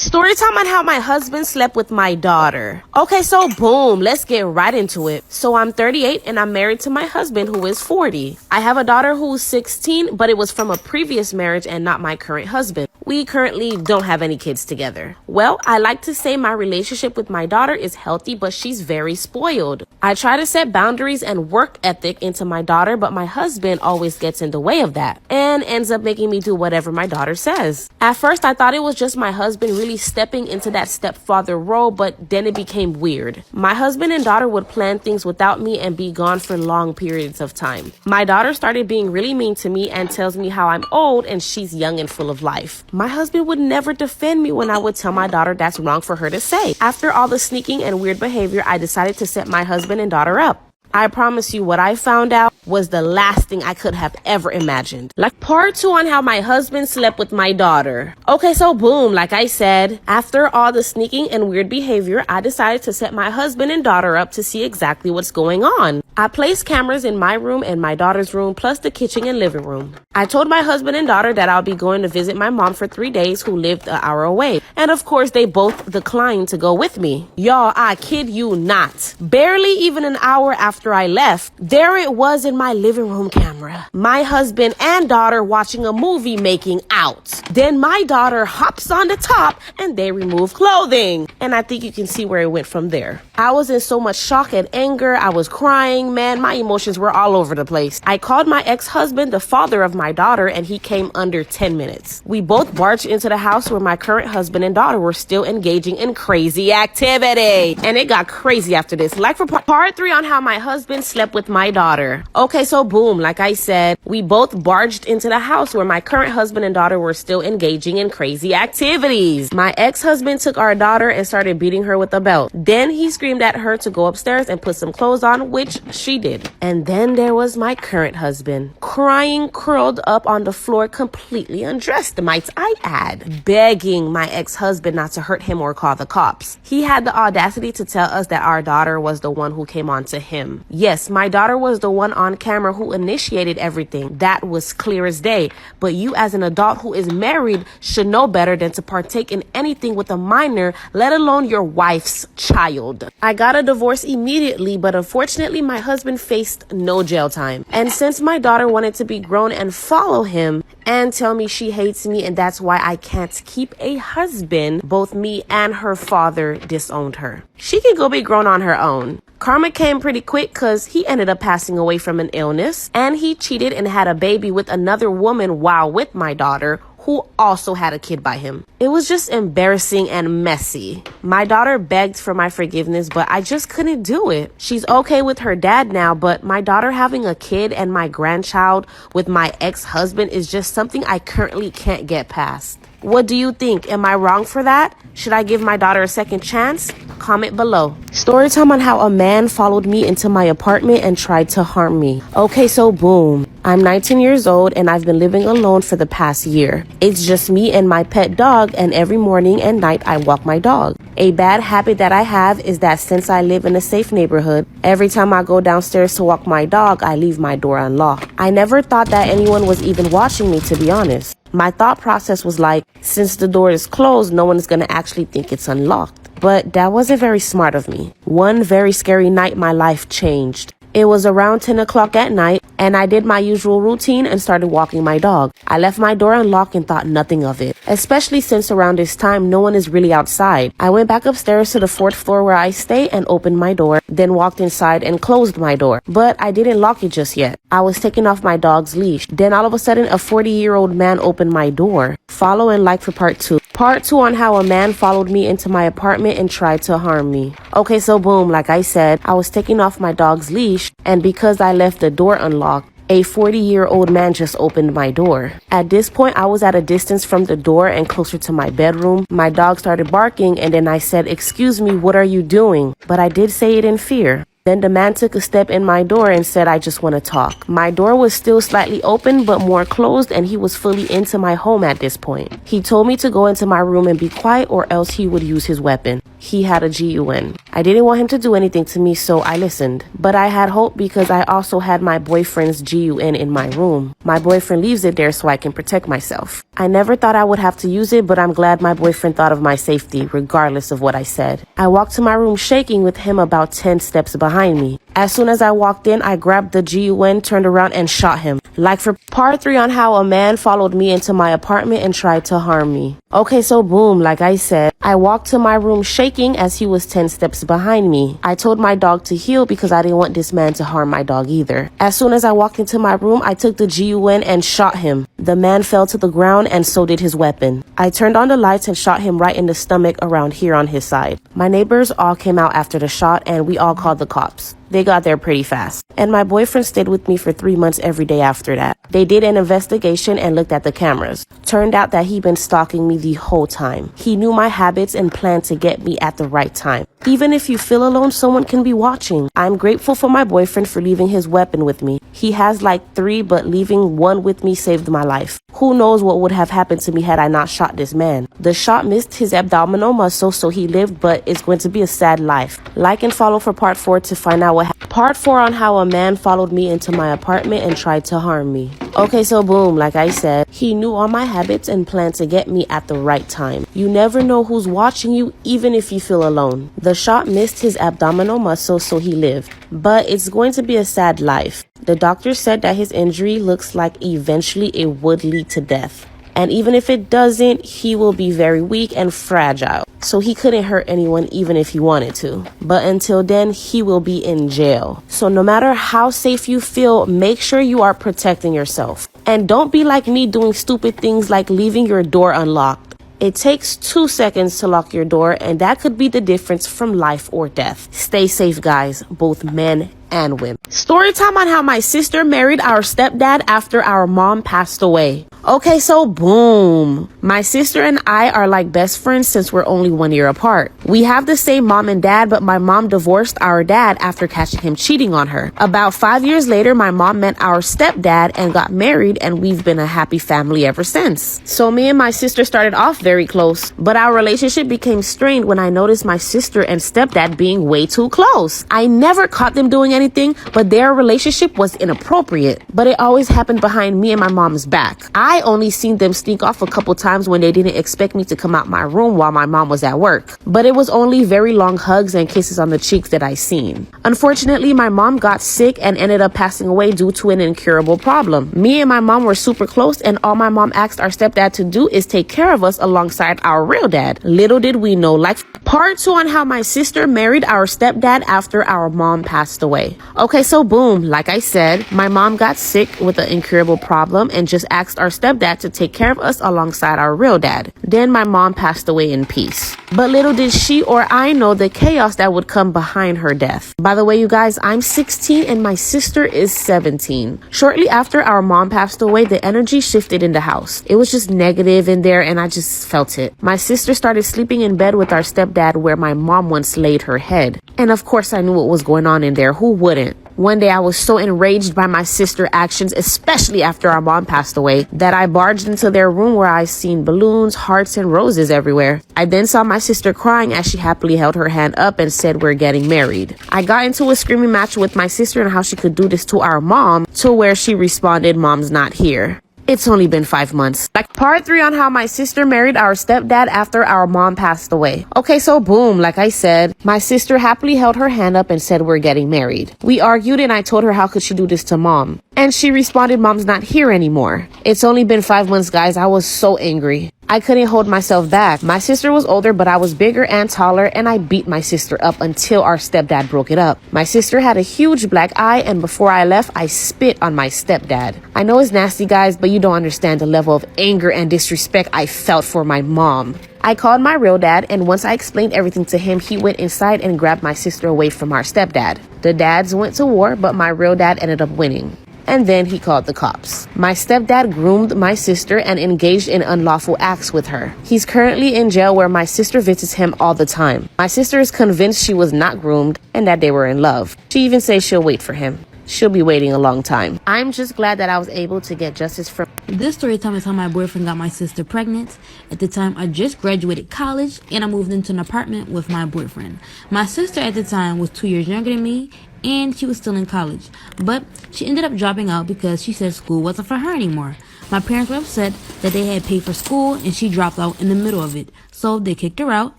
Story time on how my husband slept with my daughter. Okay, so boom, let's get right into it. So I'm 38 and I'm married to my husband who is 40. I have a daughter who's 16, but it was from a previous marriage and not my current husband. We currently don't have any kids together. Well, I like to say my relationship with my daughter is healthy, but she's very spoiled. I try to set boundaries and work ethic into my daughter, but my husband always gets in the way of that and ends up making me do whatever my daughter says. At first, I thought it was just my husband really stepping into that stepfather role, but then it became weird. My husband and daughter would plan things without me and be gone for long periods of time. My daughter started being really mean to me and tells me how I'm old and she's young and full of life. My husband would never defend me when I would tell my daughter that's wrong for her to say. After all the sneaking and weird behavior, I decided to set my husband and daughter up. I promise you, what I found out was the last thing I could have ever imagined. Like part 2 on how my husband slept with my daughter. Okay, so boom, like I said, after all the sneaking and weird behavior, I decided to set my husband and daughter up to see exactly what's going on. I placed cameras in my room and my daughter's room, plus the kitchen and living room. I told my husband and daughter that I'll be going to visit my mom for 3 days, who lived an hour away. And of course, they both declined to go with me. Y'all, I kid you not. Barely even an hour after I left, there it was in my living room camera. My husband and daughter watching a movie making out. Then my daughter hops on the top and they remove clothing. And I think you can see where it went from there. I was in so much shock and anger. I was crying, man. My emotions were all over the place. I called my ex-husband, the father of my daughter, and he came under 10 minutes. We both barged into the house where my current husband and daughter were still engaging in crazy activity. And it got crazy after this. Like for part 3 on how my husband slept with my daughter. Okay, so boom, like I said, we both barged into the house where my current husband and daughter were still engaging in crazy activities. My ex-husband took our daughter and started beating her with a belt. Then he screamed at her to go upstairs and put some clothes on, which she did. And then there was my current husband, crying, curled up on the floor, completely undressed, might I add, begging my ex-husband not to hurt him or call the cops. He had the audacity to tell us that our daughter was the one who came on to him. Yes, my daughter was the one on camera who initiated everything. That was clear as day. But you as an adult who is married should know better than to partake in anything with a minor, let alone your wife's child. I got a divorce immediately, but unfortunately my husband faced no jail time. And since my daughter wanted to be grown and follow him and tell me she hates me and that's why I can't keep a husband, both me and her father disowned her. She can go be grown on her own. Karma came pretty quick because he ended up passing away from an illness, and he cheated and had a baby with another woman while with my daughter, who also had a kid by him. It was just embarrassing and messy. My daughter begged for my forgiveness, but I just couldn't do it. She's okay with her dad now, but my daughter having a kid and my grandchild with my ex-husband is just something I currently can't get past. What do you think? Am I wrong for that? Should I give my daughter a second chance? Comment below. Story time on how a man followed me into my apartment and tried to harm me. Okay, so boom. I'm 19 years old and I've been living alone for the past year. It's just me and my pet dog, and every morning and night I walk my dog. A bad habit that I have is that since I live in a safe neighborhood, every time I go downstairs to walk my dog, I leave my door unlocked. I never thought that anyone was even watching me, to be honest. My thought process was like, since the door is closed, no one is going to actually think it's unlocked. But that wasn't very smart of me. One very scary night, my life changed. It was around 10 o'clock at night, and I did my usual routine and started walking my dog. I left my door unlocked and thought nothing of it, especially since around this time, no one is really outside. I went back upstairs to the 4th floor where I stay and opened my door, then walked inside and closed my door. But I didn't lock it just yet. I was taking off my dog's leash. Then all of a sudden, a 40-year-old man opened my door. Follow and like for part 2. Part 2 on how a man followed me into my apartment and tried to harm me. Okay, so boom, like I said, I was taking off my dog's leash, and because I left the door unlocked, a 40-year-old man just opened my door. At this point, I was at a distance from the door and closer to my bedroom. My dog started barking, and then I said, "Excuse me, what are you doing?" But I did say it in fear. Then the man took a step in my door and said, "I just want to talk." My door was still slightly open, but more closed, and he was fully into my home at this point. He told me to go into my room and be quiet, or else he would use his weapon. he had a GUN. I didn't want him to do anything to me, so I listened. But I had hope because I also had my boyfriend's GUN in my room. My boyfriend leaves it there so I can protect myself. I never thought I would have to use it, but I'm glad my boyfriend thought of my safety, regardless of what I said. I walked to my room shaking with him about 10 steps behind me. As soon as I walked in, I grabbed the GUN, turned around, and shot him. Like for part 3 on how a man followed me into my apartment and tried to harm me. Okay, so boom, like I said, I walked to my room shaking as he was 10 steps behind me. I told my dog to heel because I didn't want this man to harm my dog either. As soon as I walked into my room, I took the GUN and shot him. The man fell to the ground and so did his weapon. I turned on the lights and shot him right in the stomach around here on his side. My neighbors all came out after the shot and we all called the cops. They got there pretty fast. And my boyfriend stayed with me for 3 months every day after that. They did an investigation and looked at the cameras. Turned out that he'd been stalking me the whole time. He knew my habits and planned to get me at the right time. Even if you feel alone, someone can be watching. I'm grateful for my boyfriend for leaving his weapon with me. He has like 3, but leaving one with me saved my life. Who knows what would have happened to me had I not shot this man. The shot missed his abdominal muscle, so he lived, but it's going to be a sad life. Like and follow for part 4 to find out what happened. Part 4 on how a man followed me into my apartment and tried to harm me. Okay, so boom, like I said, he knew all my habits and planned to get me at the right time. You never know who's watching you, even if you feel alone. The shot missed his abdominal muscle, so he lived. But it's going to be a sad life. The doctor said that his injury looks like eventually it would lead to death. And even if it doesn't, he will be very weak and fragile. So he couldn't hurt anyone even if he wanted to. But until then, he will be in jail. So no matter how safe you feel, make sure you are protecting yourself. And don't be like me doing stupid things like leaving your door unlocked. It takes 2 seconds to lock your door, and that could be the difference from life or death. Stay safe, guys, both men and women. Story time on how my sister married our stepdad after our mom passed away. Okay, so boom. My sister and I are like best friends since we're only 1 year apart. We have the same mom and dad, but my mom divorced our dad after catching him cheating on her. About 5 years later, my mom met our stepdad and got married, and we've been a happy family ever since. So me and my sister started off very close, but our relationship became strained when I noticed my sister and stepdad being way too close. I never caught them doing anything, but their relationship was inappropriate. But it always happened behind me and my mom's back. I only seen them sneak off a couple times when they didn't expect me to come out my room while my mom was at work. But it was only very long hugs and kisses on the cheeks that I seen. Unfortunately, my mom got sick and ended up passing away due to an incurable problem. Me and my mom were super close, and all my mom asked our stepdad to do is take care of us alongside our real dad. Little did we know. Like part 2 on how my sister married our stepdad after our mom passed away. Okay, so boom, like I said, my mom got sick with an incurable problem and just asked our stepdad to take care of us alongside our real dad. Then my mom passed away in peace. But little did she or I know the chaos that would come behind her death. By the way, you guys, I'm 16 and my sister is 17. Shortly after our mom passed away, the energy shifted in the house. It was just negative in there and I just felt it. My sister started sleeping in bed with our stepdad where my mom once laid her head. And of course I knew what was going on in there. Who wouldn't? One day I was so enraged by my sister's actions, especially after our mom passed away, that I barged into their room where I seen balloons, hearts, and roses everywhere. I then saw my sister crying as she happily held her hand up and said we're getting married. I got into a screaming match with my sister on how she could do this to our mom, to where she responded, "Mom's not here." It's only been 5 months. Like part 3 on how my sister married our stepdad after our mom passed away. Okay, so boom, like I said, my sister happily held her hand up and said we're getting married. We argued and I told her how could she do this to mom? And she responded, "Mom's not here anymore." It's only been 5 months, guys. I was so angry. I couldn't hold myself back. My sister was older, but I was bigger and taller, and I beat my sister up until our stepdad broke it up. My sister had a huge black eye, and before I left, I spit on my stepdad. I know it's nasty, guys, but you don't understand the level of anger and disrespect I felt for my mom. I called my real dad, and once I explained everything to him, he went inside and grabbed my sister away from our stepdad. The dads went to war, but my real dad ended up winning. And then he called the cops. My stepdad groomed my sister and engaged in unlawful acts with her. He's currently in jail where my sister visits him all the time. My sister is convinced she was not groomed and that they were in love. She even says she'll wait for him. she'll be waiting a long time. I'm just glad that I was able to get justice for. This story time is how my boyfriend got my sister pregnant. At the time, I just graduated college and I moved into an apartment with my boyfriend. My sister at the time was 2 years younger than me and she was still in college. But she ended up dropping out because she said school wasn't for her anymore. My parents were upset that they had paid for school and she dropped out in the middle of it. So they kicked her out,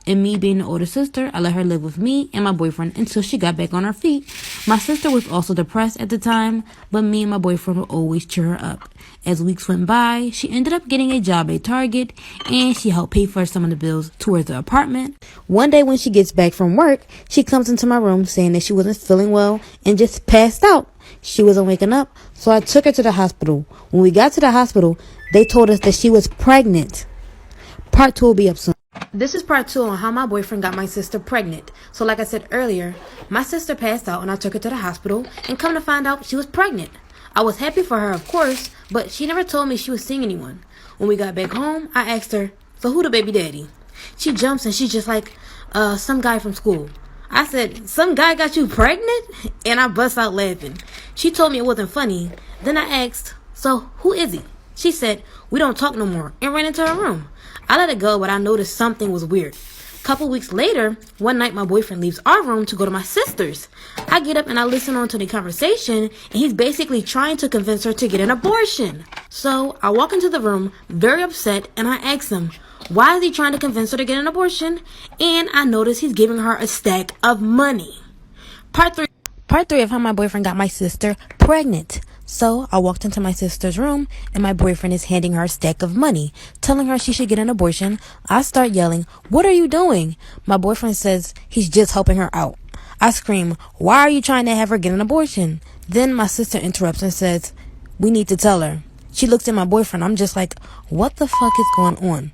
and me being the older sister, I let her live with me and my boyfriend until she got back on her feet. My sister was also depressed at the time, but me and my boyfriend would always cheer her up. As weeks went by, she ended up getting a job at Target, and she helped pay for some of the bills towards the apartment. One day when she gets back from work, she comes into my room saying that she wasn't feeling well and just passed out. She wasn't waking up, so I took her to the hospital. When we got to the hospital, they told us that she was pregnant. Part 2 will be up soon. This is part 2 on how my boyfriend got my sister pregnant. So like I said earlier, my sister passed out and I took her to the hospital, and come to find out she was pregnant. I was happy for her, of course, but she never told me she was seeing anyone. When we got back home, I asked her, so who the baby daddy? She jumps and she's just like, some guy from school. I said, some guy got you pregnant? And I bust out laughing. She told me it wasn't funny. Then I asked, so who is he? She said, we don't talk no more, and ran into her room. I let it go, but I noticed something was weird. Couple weeks later, one night my boyfriend leaves our room to go to my sister's. I get up and I listen on to the conversation, and he's basically trying to convince her to get an abortion. So I walk into the room, very upset, and I ask him, why is he trying to convince her to get an abortion? And I notice he's giving her a stack of money. Part 3 of how my boyfriend got my sister pregnant. So I walked into my sister's room and my boyfriend is handing her a stack of money, telling her she should get an abortion. I start yelling, what are you doing? My boyfriend says he's just helping her out. I scream, why are you trying to have her get an abortion? Then my sister interrupts and says, we need to tell her. She looks at my boyfriend. I'm just like, what the fuck is going on?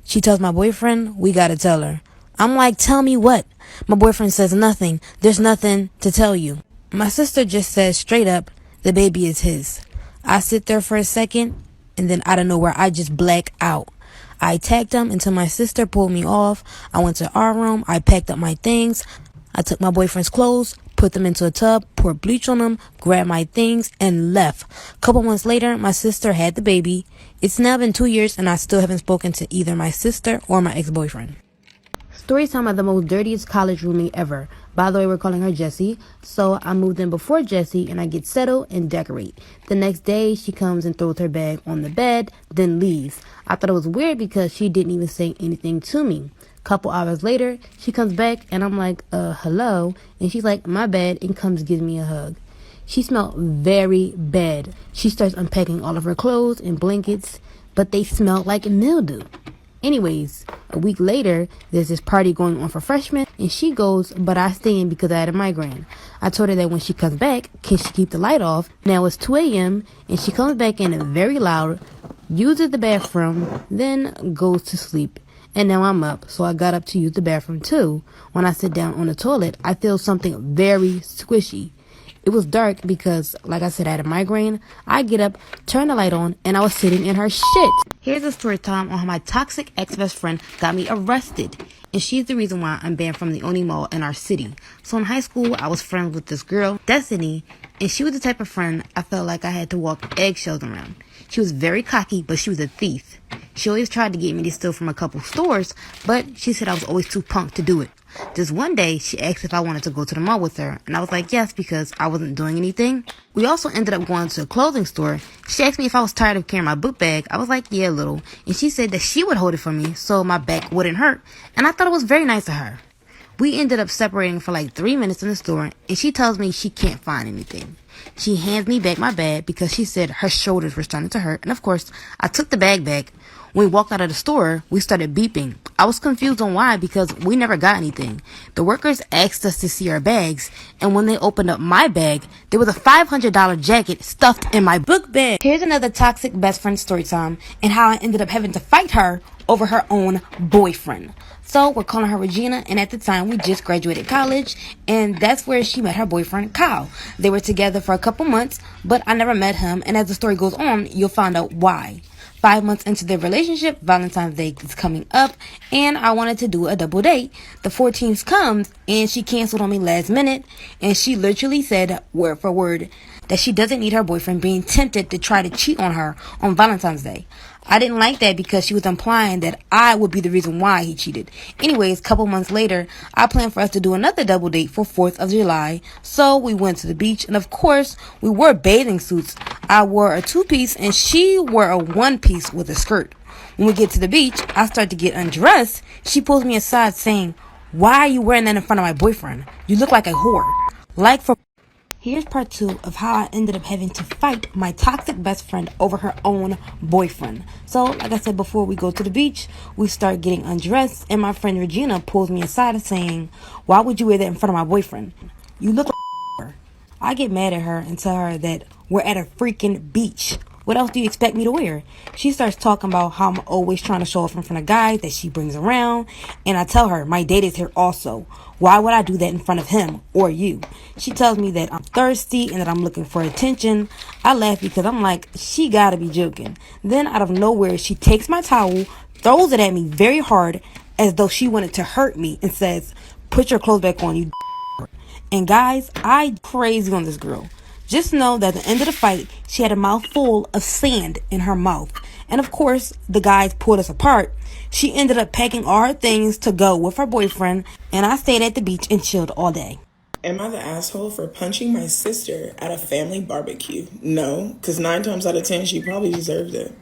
She tells my boyfriend, we gotta tell her. I'm like, tell me what? My boyfriend says nothing. There's nothing to tell you. My sister just says straight up, the baby is his. I sit there for a second, and then out of nowhere, I just black out. I attacked him until my sister pulled me off. I went to our room. I packed up my things. I took my boyfriend's clothes, put them into a tub, poured bleach on them, grabbed my things, and left. A couple months later, my sister had the baby. It's now been 2 years, and I still haven't spoken to either my sister or my ex-boyfriend. Storytime are the most dirtiest college roommate ever. By the way, we're calling her Jessie. So I moved in before Jessie and I get settled and decorate. The next day, she comes and throws her bag on the bed, then leaves. I thought it was weird because she didn't even say anything to me. Couple hours later, she comes back and I'm like, hello? And she's like, my bad, and comes give me a hug. She smelled very bad. She starts unpacking all of her clothes and blankets, but they smelled like mildew. Anyways, a week later, there's this party going on for freshmen, and she goes, but I stay in because I had a migraine. I told her that when she comes back, can she keep the light off? Now it's 2 a.m., and she comes back in very loud, uses the bathroom, then goes to sleep. And now I'm up, so I got up to use the bathroom too. When I sit down on the toilet, I feel something very squishy. It was dark because, like I said, I had a migraine. I get up, turn the light on, and I was sitting in her shit. Here's a story time on how my toxic ex-best friend got me arrested. And she's the reason why I'm banned from the only mall in our city. So in high school, I was friends with this girl, Destiny, and she was the type of friend I felt like I had to walk eggshells around. She was very cocky, but she was a thief. She always tried to get me to steal from a couple stores, but she said I was always too punk to do it. This one day, she asked if I wanted to go to the mall with her, and I was like, yes, because I wasn't doing anything. We also ended up going to a clothing store. She asked me if I was tired of carrying my book bag. I was like, yeah, a little. And she said that she would hold it for me so my back wouldn't hurt, and I thought it was very nice of her. We ended up separating for like 3 minutes in the store, and she tells me she can't find anything. She hands me back my bag because she said her shoulders were starting to hurt, and of course, I took the bag back. When we walked out of the store, we started beeping. I was confused on why because we never got anything. The workers asked us to see our bags, and when they opened up my bag, there was a $500 jacket stuffed in my book bag. Here's another toxic best friend story time and how I ended up having to fight her over her own boyfriend. So we're calling her Regina, and at the time we just graduated college, and that's where she met her boyfriend Kyle. They were together for a couple months, but I never met him, and as the story goes on, you'll find out why. 5 months into their relationship, Valentine's Day is coming up, and I wanted to do a double date. The 14th comes, and she canceled on me last minute, and she literally said, word for word, that she doesn't need her boyfriend being tempted to try to cheat on her on Valentine's Day. I didn't like that because she was implying that I would be the reason why he cheated. Anyways, a couple months later, I planned for us to do another double date for 4th of July. So we went to the beach, and of course, we wore bathing suits. I wore a 2-piece and she wore a 1-piece with a skirt. When we get to the beach, I start to get undressed. She pulls me aside saying, "Why are you wearing that in front of my boyfriend? You look like a whore." Like for Here's part 2 of how I ended up having to fight my toxic best friend over her own boyfriend. So, like I said before, we go to the beach, we start getting undressed, and my friend Regina pulls me aside saying, "Why would you wear that in front of my boyfriend? You look like a whore." I get mad at her and tell her that we're at a freaking beach. What else do you expect me to wear? She starts talking about how I'm always trying to show off in front of guys that she brings around. And I tell her, my date is here also. Why would I do that in front of him or you? She tells me that I'm thirsty and that I'm looking for attention. I laugh because I'm like, she gotta be joking. Then out of nowhere, she takes my towel, throws it at me very hard as though she wanted to hurt me and says, "Put your clothes back on, you." And guys, I crazy on this girl. Just know that at the end of the fight, she had a mouthful of sand in her mouth. And of course, the guys pulled us apart. She ended up packing all her things to go with her boyfriend, and I stayed at the beach and chilled all day. Am I the asshole for punching my sister at a family barbecue? No, because 9 times out of 10, she probably deserved it.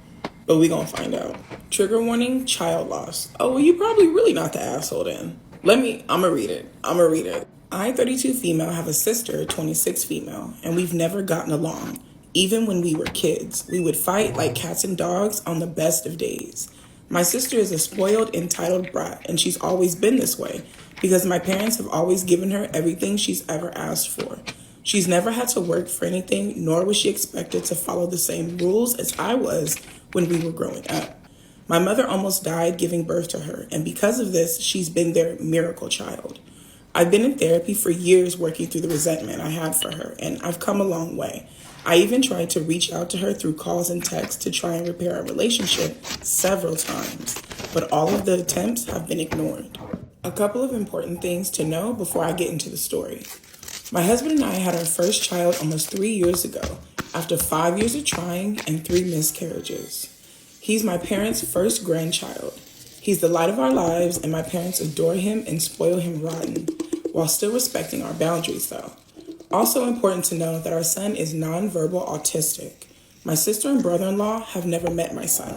But we gonna find out. Trigger warning, child loss. Oh, well, you probably really not the asshole then. I'ma read it. I, 32 female, have a sister, 26 female, and we've never gotten along. Even when we were kids, we would fight like cats and dogs on the best of days. My sister is a spoiled, entitled brat, and she's always been this way because my parents have always given her everything she's ever asked for. She's never had to work for anything, nor was she expected to follow the same rules as I was when we were growing up. My mother almost died giving birth to her, and because of this, she's been their miracle child. I've been in therapy for years working through the resentment I had for her, and I've come a long way. I even tried to reach out to her through calls and texts to try and repair our relationship several times, but all of the attempts have been ignored. A couple of important things to know before I get into the story. My husband and I had our first child almost 3 years ago, after 5 years of trying and 3 miscarriages. He's my parents' first grandchild. He's the light of our lives, and my parents adore him and spoil him rotten, while still respecting our boundaries, though. Also important to know that our son is nonverbal autistic. My sister and brother-in-law have never met my son.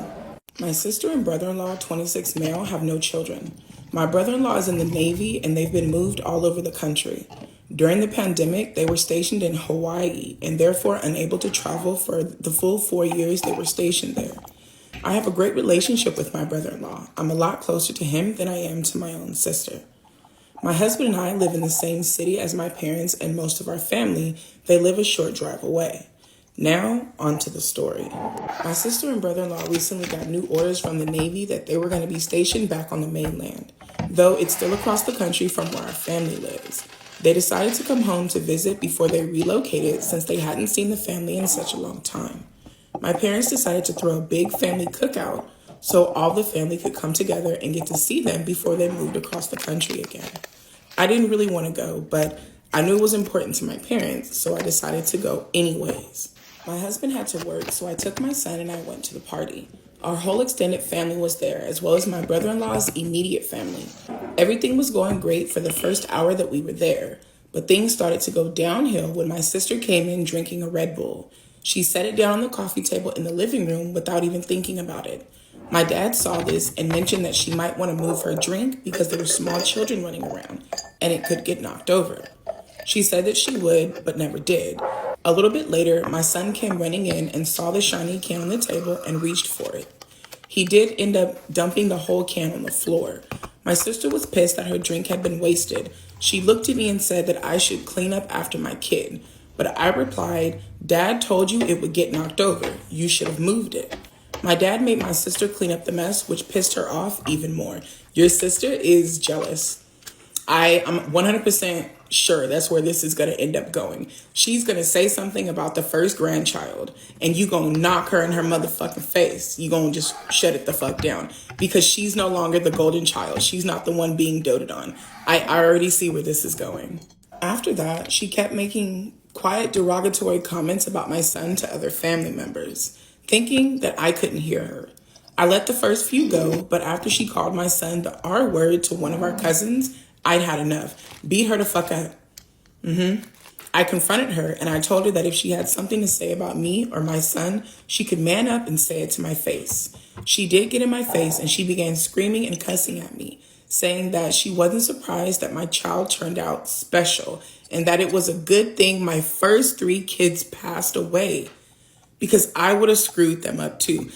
My sister and brother-in-law, 26 male, have no children. My brother-in-law is in the Navy, and they've been moved all over the country. During the pandemic, they were stationed in Hawaii and therefore unable to travel for the full 4 years they were stationed there. I have a great relationship with my brother-in-law. I'm a lot closer to him than I am to my own sister. My husband and I live in the same city as my parents and most of our family. They live a short drive away. Now, on to the story. My sister and brother-in-law recently got new orders from the Navy that they were going to be stationed back on the mainland, though it's still across the country from where our family lives. They decided to come home to visit before they relocated since they hadn't seen the family in such a long time. My parents decided to throw a big family cookout so all the family could come together and get to see them before they moved across the country again. I didn't really want to go, but I knew it was important to my parents, so I decided to go anyways. My husband had to work, so I took my son and I went to the party. Our whole extended family was there, as well as my brother-in-law's immediate family. Everything was going great for the first hour that we were there, but things started to go downhill when my sister came in drinking a Red Bull. She set it down on the coffee table in the living room without even thinking about it. My dad saw this and mentioned that she might want to move her drink because there were small children running around and it could get knocked over. She said that she would, but never did. A little bit later, my son came running in and saw the shiny can on the table and reached for it. He did end up dumping the whole can on the floor. My sister was pissed that her drink had been wasted. She looked at me and said that I should clean up after my kid. But I replied, "Dad told you it would get knocked over. You should have moved it." My dad made my sister clean up the mess, which pissed her off even more. Your sister is jealous. I am 100% sure that's where this is going to end up going. She's going to say something about the first grandchild, and you going to knock her in her motherfucking face. You going to just shut it the fuck down because she's no longer the golden child. She's not the one being doted on. I already see where this is going. After that, she kept making quiet derogatory comments about my son to other family members, thinking that I couldn't hear her. I let the first few go, but after she called my son the R word to one of our cousins, I'd had enough. Beat her the fuck up. I confronted her and I told her that if she had something to say about me or my son, she could man up and say it to my face. She did get in my face and she began screaming and cussing at me, saying that she wasn't surprised that my child turned out special and that it was a good thing my first 3 kids passed away because I would have screwed them up too.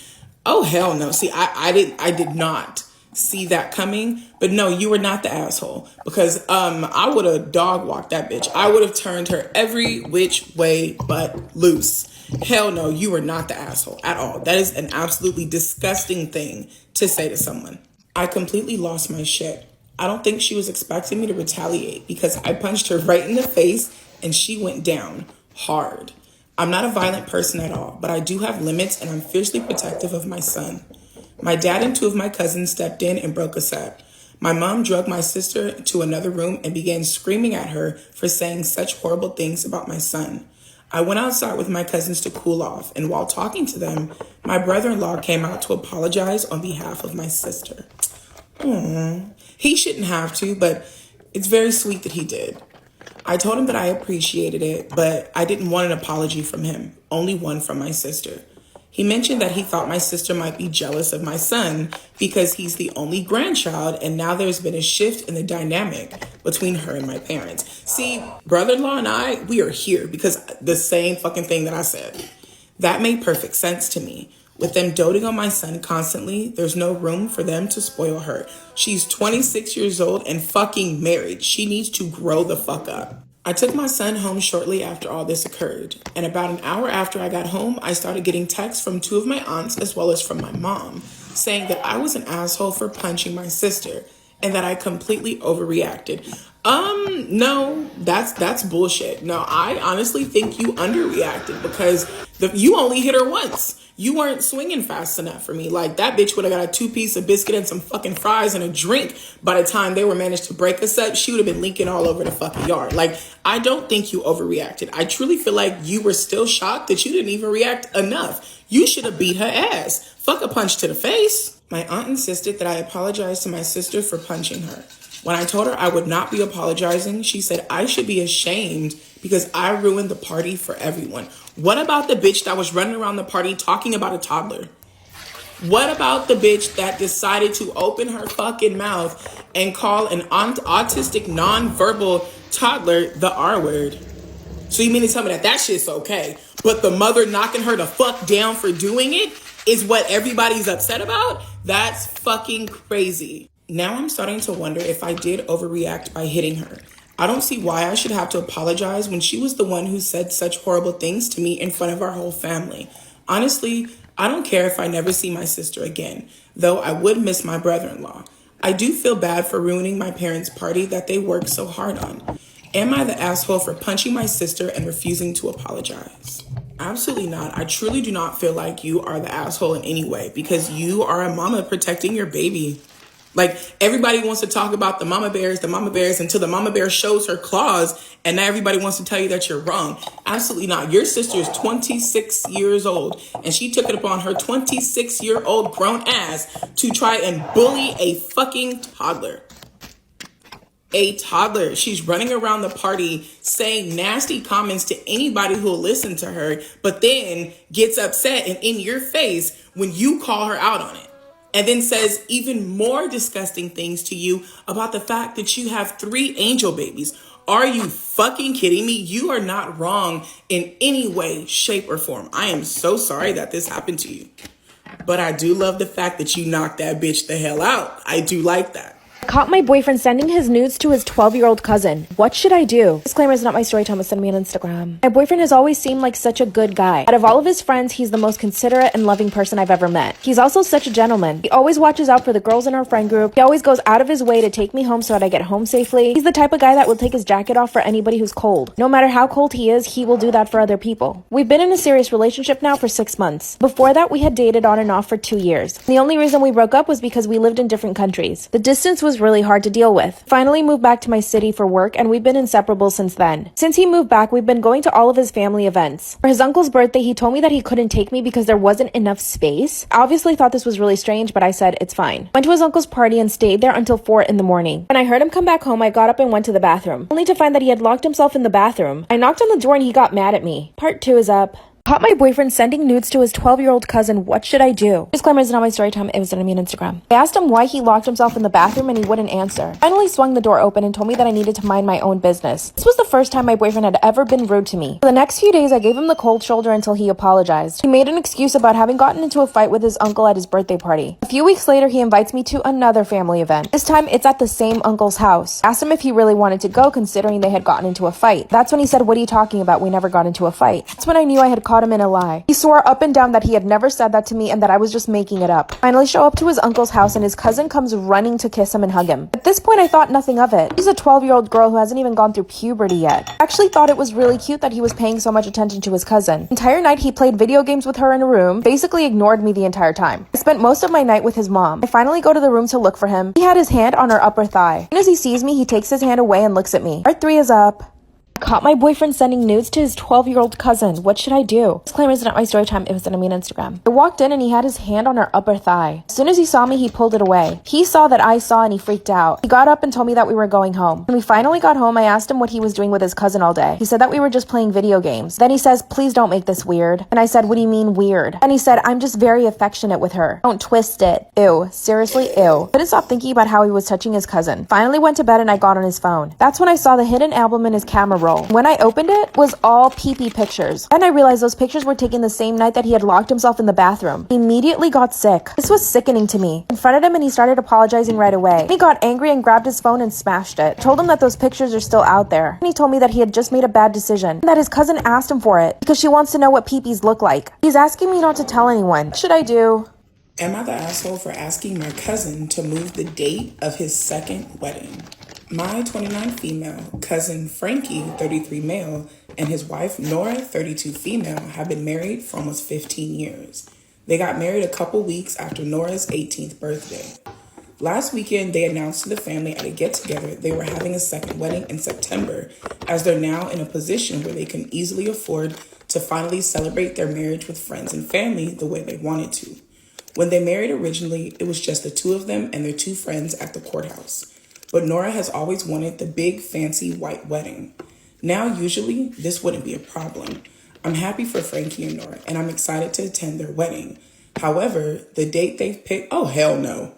Oh, hell no. See, I did not see that coming, but no, you were not the asshole because I would have dog walked that bitch. I would have turned her every which way but loose. Hell no, you were not the asshole at all. That is an absolutely disgusting thing to say to someone. I completely lost my shit. I don't think she was expecting me to retaliate because I punched her right in the face and she went down hard. I'm not a violent person at all, but I do have limits and I'm fiercely protective of my son. My dad and 2 of my cousins stepped in and broke us up. My mom drugged my sister to another room and began screaming at her for saying such horrible things about my son. I went outside with my cousins to cool off, and while talking to them, my brother-in-law came out to apologize on behalf of my sister. He shouldn't have to, but it's very sweet that he did. I told him that I appreciated it, but I didn't want an apology from him, only one from my sister. He mentioned that he thought my sister might be jealous of my son because he's the only grandchild, and now there's been a shift in the dynamic between her and my parents. See, brother-in-law and I, we are here because the same fucking thing that I said. That made perfect sense to me. With them doting on my son constantly, there's no room for them to spoil her. She's 26 years old and fucking married. She needs to grow the fuck up. I took my son home shortly after all this occurred, and about an hour after I got home, I started getting texts from 2 of my aunts as well as from my mom, saying that I was an asshole for punching my sister and that I completely overreacted. No, that's bullshit. No, I honestly think you underreacted because you only hit her once. You weren't swinging fast enough for me. Like, that bitch would have got a 2-piece of biscuit and some fucking fries and a drink. By the time they were managed to break us up, she would have been leaking all over the fucking yard. Like, I don't think you overreacted. I truly feel like you were still shocked that you didn't even react enough. You should have beat her ass. Fuck a punch to the face. My aunt insisted that I apologize to my sister for punching her. When I told her I would not be apologizing, she said I should be ashamed because I ruined the party for everyone. What about the bitch that was running around the party talking about a toddler? What about the bitch that decided to open her fucking mouth and call an autistic, non-verbal toddler the R word? So you mean to tell me that shit's okay, but the mother knocking her the fuck down for doing it is what everybody's upset about? That's fucking crazy. Now I'm starting to wonder if I did overreact by hitting her. I don't see why I should have to apologize when she was the one who said such horrible things to me in front of our whole family. Honestly, I don't care if I never see my sister again, though I would miss my brother-in-law. I do feel bad for ruining my parents' party that they worked so hard on. Am I the asshole for punching my sister and refusing to apologize? Absolutely not. I truly do not feel like you are the asshole in any way because you are a mama protecting your baby. Like, everybody wants to talk about the mama bears until the mama bear shows her claws and now everybody wants to tell you that you're wrong. Absolutely not. Your sister is 26 years old and she took it upon her 26-year-old grown ass to try and bully a fucking toddler. A toddler. She's running around the party saying nasty comments to anybody who will listen to her, but then gets upset and in your face when you call her out on it. And then says even more disgusting things to you about the fact that you have 3 angel babies. Are you fucking kidding me? You are not wrong in any way, shape, or form. I am so sorry that this happened to you. But I do love the fact that you knocked that bitch the hell out. I do like that. Caught my boyfriend sending his nudes to his 12-year-old cousin. What should I do? Disclaimer is not my story time, but send me on Instagram. My boyfriend has always seemed like such a good guy. Out of all of his friends, he's the most considerate and loving person I've ever met. He's also such a gentleman. He always watches out for the girls in our friend group. He always goes out of his way to take me home so that I get home safely. He's the type of guy that will take his jacket off for anybody who's cold. No matter how cold he is, he will do that for other people. We've been in a serious relationship now for 6 months. Before that, we had dated on and off for 2 years. The only reason we broke up was because we lived in different countries. The distance was was really hard to deal with. Finally moved back to my city for work, and we've been inseparable since then. Since he moved back, we've been going to all of his family events. For his uncle's birthday, he told me that he couldn't take me because there wasn't enough space. I obviously thought this was really strange, but I said it's fine. Went to his uncle's party and stayed there until 4 in the morning. When I heard him come back home, I got up and went to the bathroom, only to find that he had locked himself in the bathroom. I knocked on the door and he got mad at me. Part 2 is up. Caught my boyfriend sending nudes to his 12-year-old cousin. What should I do? Disclaimer, it's not my story time. It was sent to me on Instagram. I asked him why he locked himself in the bathroom and he wouldn't answer. Finally swung the door open and told me that I needed to mind my own business. This was the first time my boyfriend had ever been rude to me. For the next few days, I gave him the cold shoulder until he apologized. He made an excuse about having gotten into a fight with his uncle at his birthday party. A few weeks later, he invites me to another family event. This time, it's at the same uncle's house. I asked him if he really wanted to go, considering they had gotten into a fight. That's when he said, "What are you talking about? We never got into a fight." That's when I knew I had caught him in a lie. He swore up and down that he had never said that to me and that I was just making it up. Finally show up to his uncle's house and his cousin comes running to kiss him and hug him. At this point, I thought nothing of it. She's a 12-year-old girl who hasn't even gone through puberty yet. I actually thought it was really cute that he was paying so much attention to his cousin. The entire night he played video games with her in a room, basically ignored me the entire time. I spent most of my night with his mom. I finally go to the room to look for him. He had his hand on her upper thigh. As soon as he sees me, he takes his hand away and looks at me. Part 3 is up. Caught my boyfriend sending nudes to his 12-year-old cousin. What should I do? Disclaimer, it's not my story time. It was sent to me on Instagram. I walked in and he had his hand on her upper thigh. As soon as he saw me, he pulled it away. He saw that I saw and he freaked out. He got up and told me that we were going home. When we finally got home, I asked him what he was doing with his cousin all day. He said that we were just playing video games. Then he says, "Please don't make this weird." And I said, "What do you mean weird?" And he said, "I'm just very affectionate with her. Don't twist it." Ew. Seriously, ew. Couldn't stop thinking about how he was touching his cousin. Finally went to bed and I got on his phone. That's when I saw the hidden album in his camera roll. When I opened it was all pee-pee pictures. And I realized those pictures were taken the same night that he had locked himself in the bathroom. He immediately got sick. This was sickening to me. I confronted him and he started apologizing right away. He got angry and grabbed his phone and smashed it. I told him that those pictures are still out there. And he told me that he had just made a bad decision and that his cousin asked him for it because she wants to know what pee-pees look like. He's asking me not to tell anyone. What should I do? Am I the asshole for asking my cousin to move the date of his second wedding? My 29 female cousin Frankie, 33 male, and his wife Nora, 32 female, have been married for almost 15 years. They got married a couple weeks after Nora's 18th birthday. Last weekend, they announced to the family at a get-together they were having a second wedding in September, as they're now in a position where they can easily afford to finally celebrate their marriage with friends and family the way they wanted to. When they married originally, it was just the two of them and their two friends at the courthouse. But Nora has always wanted the big, fancy white wedding. Now, usually, this wouldn't be a problem. I'm happy for Frankie and Nora, and I'm excited to attend their wedding. However, the date they've picked, oh, hell no,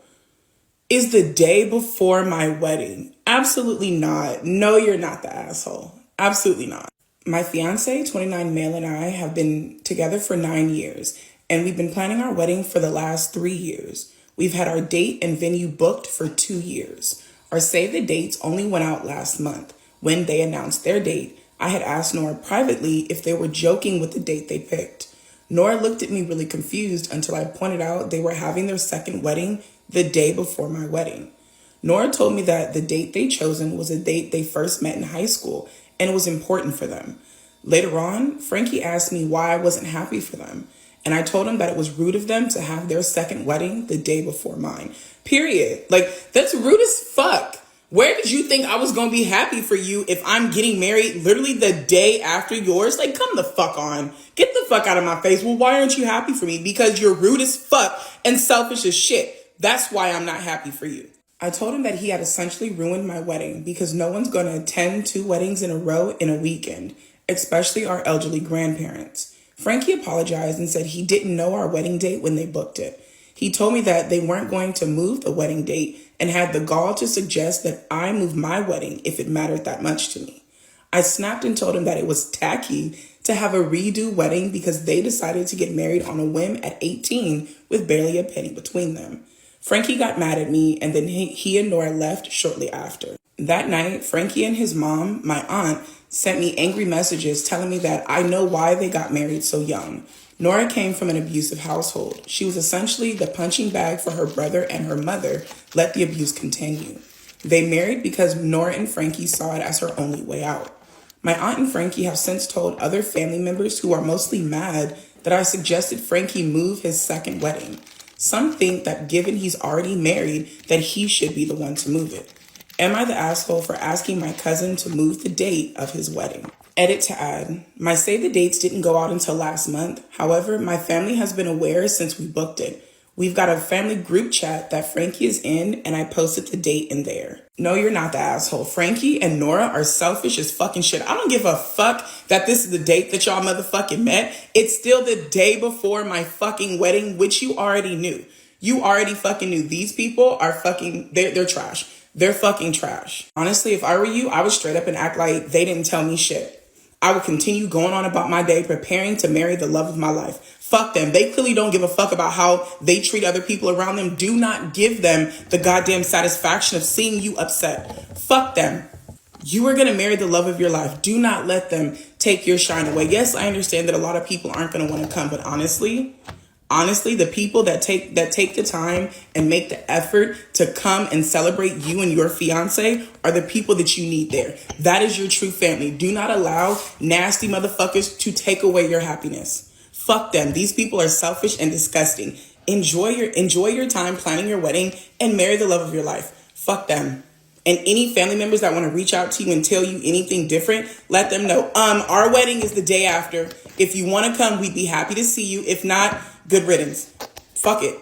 is the day before my wedding. Absolutely not. No, you're not the asshole. Absolutely not. My fiance, 29 male, and I have been together for 9 years, and we've been planning our wedding for the last 3 years. We've had our date and venue booked for 2 years. Our save the dates only went out last month. When they announced their date, I had asked Nora privately if they were joking with the date they picked. Nora looked at me really confused until I pointed out they were having their second wedding the day before my wedding. Nora told me that the date they chosen was a date they first met in high school and it was important for them. Later on, Frankie asked me why I wasn't happy for them. And I told him that it was rude of them to have their second wedding the day before mine. Period. Like, that's rude as fuck. Where did you think I was going to be happy for you if I'm getting married literally the day after yours? Like, come the fuck on. Get the fuck out of my face. Well, why aren't you happy for me? Because you're rude as fuck and selfish as shit. That's why I'm not happy for you. I told him that he had essentially ruined my wedding because no one's going to attend 2 weddings in a row in a weekend, especially our elderly grandparents. Frankie apologized and said he didn't know our wedding date when they booked it. He told me that they weren't going to move the wedding date and had the gall to suggest that I move my wedding if it mattered that much to me. I snapped and told him that it was tacky to have a redo wedding because they decided to get married on a whim at 18 with barely a penny between them. Frankie got mad at me and then he and Nora left shortly after. That night, Frankie and his mom, my aunt, sent me angry messages telling me that I know why they got married so young. Nora came from an abusive household. She was essentially the punching bag for her brother, and her mother let the abuse continue. They married because Nora and Frankie saw it as her only way out. My aunt and Frankie have since told other family members who are mostly mad that I suggested Frankie move his second wedding. Some think that given he's already married, that he should be the one to move it. Am I the asshole for asking my cousin to move the date of his wedding? Edit to add, my save the dates didn't go out until last month. However, my family has been aware since we booked it. We've got a family group chat that Frankie is in, and I posted the date in there. No, you're not the asshole. Frankie and Nora are selfish as fucking shit. I don't give a fuck that this is the date that y'all motherfucking met. It's still the day before my fucking wedding, which you already knew. You already fucking knew. These people are fucking, they're trash. They're fucking trash. Honestly, if I were you, I would straight up and act like they didn't tell me shit. I would continue going on about my day, preparing to marry the love of my life. Fuck them. They clearly don't give a fuck about how they treat other people around them. Do not give them the goddamn satisfaction of seeing you upset. Fuck them. You are going to marry the love of your life. Do not let them take your shine away. Yes, I understand that a lot of people aren't going to want to come, but honestly, the people that take the time and make the effort to come and celebrate you and your fiance are the people that you need there. That is your true family. Do not allow nasty motherfuckers to take away your happiness. Fuck them. These people are selfish and disgusting. Enjoy your time planning your wedding and marry the love of your life. Fuck them. And any family members that want to reach out to you and tell you anything different, let them know. Our wedding is the day after. If you want to come, we'd be happy to see you. If not, good riddance. Fuck it.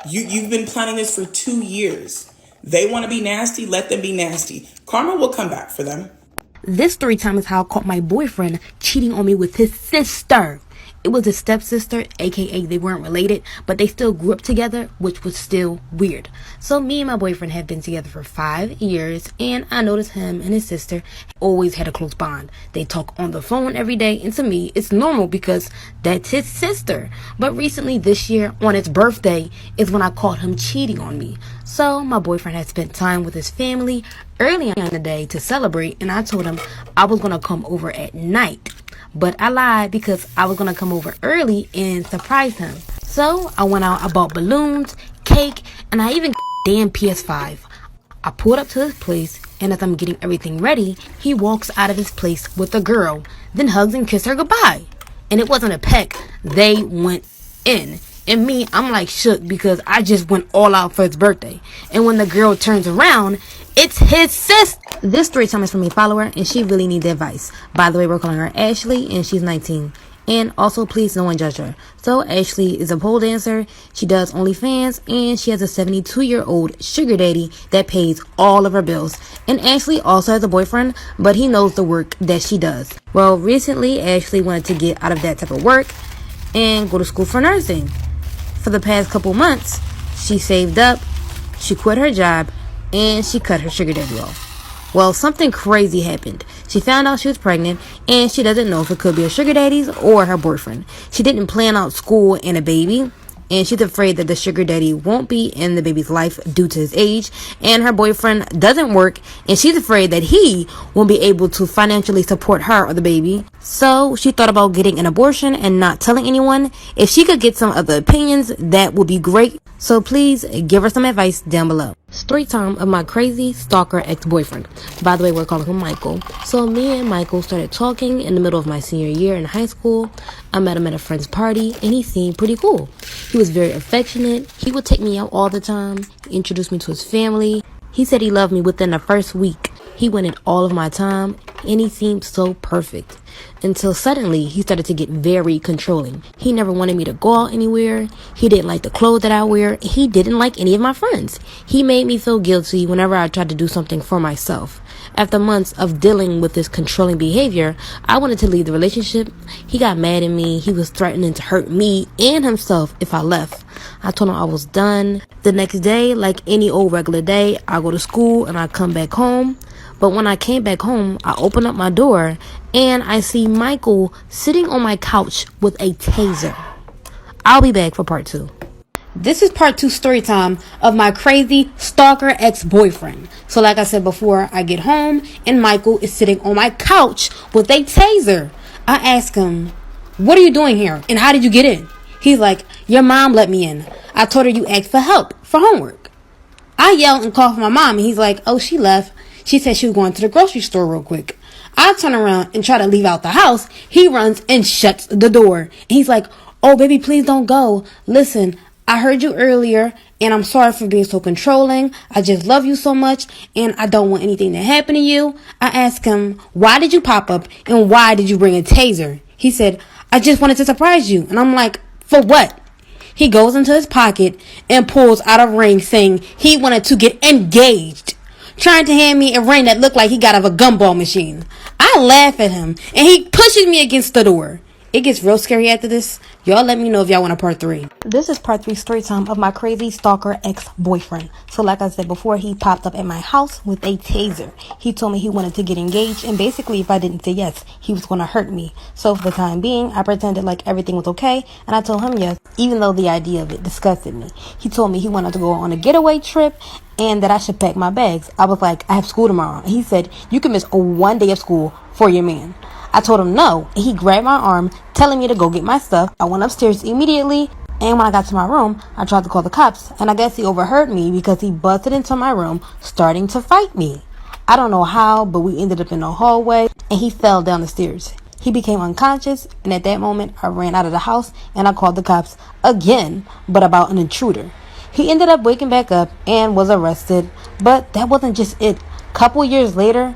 You've been planning this for 2 years. They want to be nasty, let them be nasty. Karma will come back for them. This story time is how I caught my boyfriend cheating on me with his sister. It was his stepsister, aka they weren't related, but they still grew up together, which was still weird. So me and my boyfriend have been together for 5 years, and I noticed him and his sister always had a close bond. They talk on the phone every day, and to me, it's normal because that's his sister. But recently this year, on his birthday, is when I caught him cheating on me. So my boyfriend had spent time with his family early in the day to celebrate, and I told him I was going to come over at night. But I lied because I was going to come over early and surprise him. So I went out, I bought balloons, cake, and I even damn PS5. I pulled up to his place, and as I'm getting everything ready, he walks out of his place with a girl, then hugs and kisses her goodbye. And it wasn't a peck, they went in. And me, I'm like shook because I just went all out for his birthday. And when the girl turns around, it's his sister. This story time is from a follower, and she really needs advice. By the way, we're calling her Ashley, and she's 19. And also, please, no one judge her. So, Ashley is a pole dancer. She does OnlyFans, and she has a 72-year-old sugar daddy that pays all of her bills. And Ashley also has a boyfriend, but he knows the work that she does. Well, recently, Ashley wanted to get out of that type of work and go to school for nursing. For the past couple months, she saved up, she quit her job, and she cut her sugar daddy off. Well, something crazy happened. She found out she was pregnant, and she doesn't know if it could be her sugar daddy's or her boyfriend. She didn't plan out school and a baby, and she's afraid that the sugar daddy won't be in the baby's life due to his age, and her boyfriend doesn't work, and she's afraid that he won't be able to financially support her or the baby. So she thought about getting an abortion and not telling anyone. If she could get some other opinions, that would be great. So please give her some advice down below. Story time of my crazy stalker ex-boyfriend. By the way, we're calling him Michael. So me and Michael started talking in the middle of my senior year in high school. I met him at a friend's party, and he seemed pretty cool. He was very affectionate. He would take me out all the time. He introduced me to his family. He said he loved me within the first week. He wanted all of my time, and he seemed so perfect. Until suddenly, he started to get very controlling. He never wanted me to go out anywhere. He didn't like the clothes that I wear. He didn't like any of my friends. He made me feel guilty whenever I tried to do something for myself. After months of dealing with this controlling behavior, I wanted to leave the relationship. He got mad at me. He was threatening to hurt me and himself if I left. I told him I was done. The next day, like any old regular day, I go to school and I come back home. But when I came back home, I open up my door and I see Michael sitting on my couch with a taser. I'll be back for part 2. This is part 2 story time of my crazy stalker ex-boyfriend. So like I said before, I get home and Michael is sitting on my couch with a taser. I ask him, "What are you doing here? And how did you get in?" He's like, "Your mom let me in. I told her you asked for help for homework." I yell and call for my mom, and he's like, "Oh, she left. She said she was going to the grocery store real quick." I turn around and try to leave out the house. He runs and shuts the door. And he's like, "Oh, baby, please don't go. Listen, I heard you earlier, and I'm sorry for being so controlling. I just love you so much, and I don't want anything to happen to you. I asked him, why did you pop up, and why did you bring a taser? He said, I just wanted to surprise you. And I'm like, for what? He goes into his pocket and pulls out a ring saying he wanted to get engaged, trying to hand me a ring that looked like he got out of a gumball machine. I laugh at him, and he pushes me against the door. It gets real scary after this. Y'all let me know if y'all want a part 3. This is part 3 story time of my crazy stalker ex-boyfriend. So like I said before, he popped up at my house with a taser. He told me he wanted to get engaged, and basically if I didn't say yes, he was going to hurt me. So for the time being, I pretended like everything was okay, and I told him yes, even though the idea of it disgusted me. He told me he wanted to go on a getaway trip and that I should pack my bags. I was like, I have school tomorrow. And he said, you can miss 1 day of school for your man. I told him no, and he grabbed my arm, telling me to go get my stuff. I went upstairs immediately, and when I got to my room, I tried to call the cops, and I guess he overheard me because he busted into my room, starting to fight me. I don't know how, but we ended up in the hallway, and he fell down the stairs. He became unconscious, and at that moment, I ran out of the house, and I called the cops again, but about an intruder. He ended up waking back up and was arrested, but that wasn't just it. Couple years later,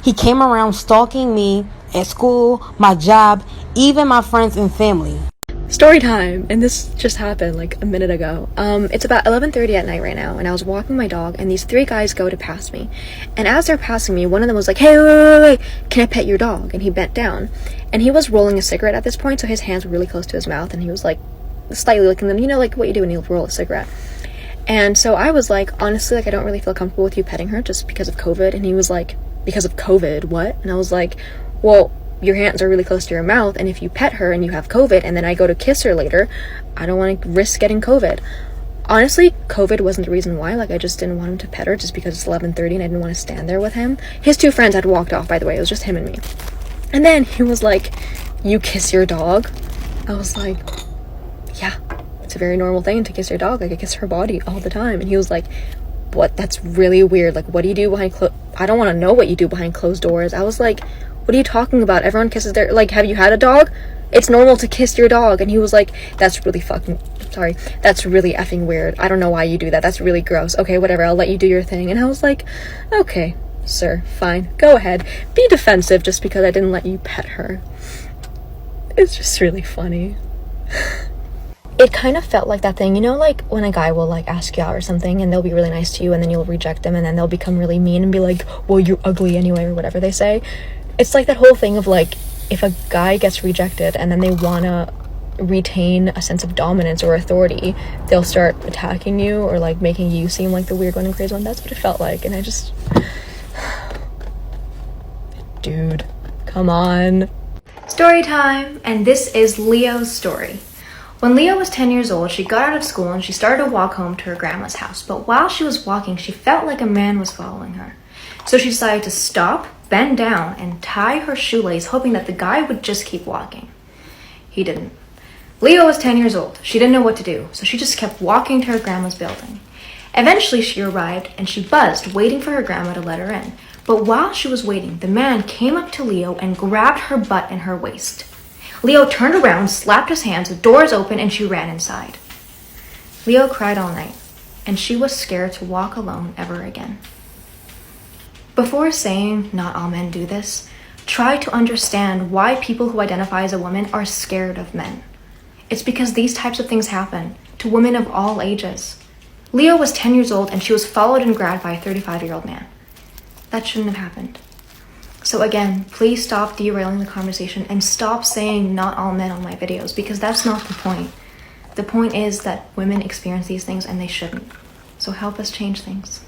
he came around stalking me at school, my job, even my friends and family. Story time, and this just happened like a minute ago. It's about 11:30 at night right now, and I was walking my dog, and these 3 guys go to pass me. And as they're passing me, one of them was like, hey, wait, can I pet your dog? And he bent down, and he was rolling a cigarette at this point, so his hands were really close to his mouth, and he was like slightly licking them, you know, like what you do when you roll a cigarette. And so I was like, honestly, like I don't really feel comfortable with you petting her just because of COVID. And he was like, because of COVID, what? And I was like, well, your hands are really close to your mouth, and if you pet her and you have COVID and then I go to kiss her later, I don't want to risk getting COVID. Honestly, COVID wasn't the reason why. Like, I just didn't want him to pet her just because it's 11:30 and I didn't want to stand there with him. His 2 friends had walked off, by the way. It was just him and me. And then he was like, you kiss your dog? I was like, yeah, it's a very normal thing to kiss your dog. Like, I kiss her body all the time. And he was like, what? That's really weird. Like, what do you do behind I don't want to know what you do behind closed doors. I was like, what are you talking about? Everyone kisses their, like, have you had a dog? It's normal to kiss your dog. And he was like, that's really effing weird. I don't know why you do that. That's really gross. Okay, whatever, I'll let you do your thing. And I was like, okay, sir, fine, go ahead. Be defensive just because I didn't let you pet her. It's just really funny. It kind of felt like that thing, you know, like when a guy will like ask you out or something and they'll be really nice to you and then you'll reject them and then they'll become really mean and be like, well, you're ugly anyway, or whatever they say. It's like that whole thing of like, if a guy gets rejected and then they want to retain a sense of dominance or authority, they'll start attacking you or like making you seem like the weird one and crazy one. That's what it felt like. And I just, dude, come on. Story time, and this is Leo's story. When Leo was 10 years old, she got out of school and she started to walk home to her grandma's house. But while she was walking, she felt like a man was following her. So she decided to stop, bend down, and tie her shoelace, hoping that the guy would just keep walking. He didn't. Leo was 10 years old. She didn't know what to do, so she just kept walking to her grandma's building. Eventually, she arrived, and she buzzed, waiting for her grandma to let her in. But while she was waiting, the man came up to Leo and grabbed her butt and her waist. Leo turned around, slapped his hands, the doors open, and she ran inside. Leo cried all night, and she was scared to walk alone ever again. Before saying not all men do this, try to understand why people who identify as a woman are scared of men. It's because these types of things happen to women of all ages. Leo was 10 years old and she was followed and grabbed by a 35-year-old man. That shouldn't have happened. So again, please stop derailing the conversation and stop saying not all men on my videos, because that's not the point. The point is that women experience these things and they shouldn't. So help us change things.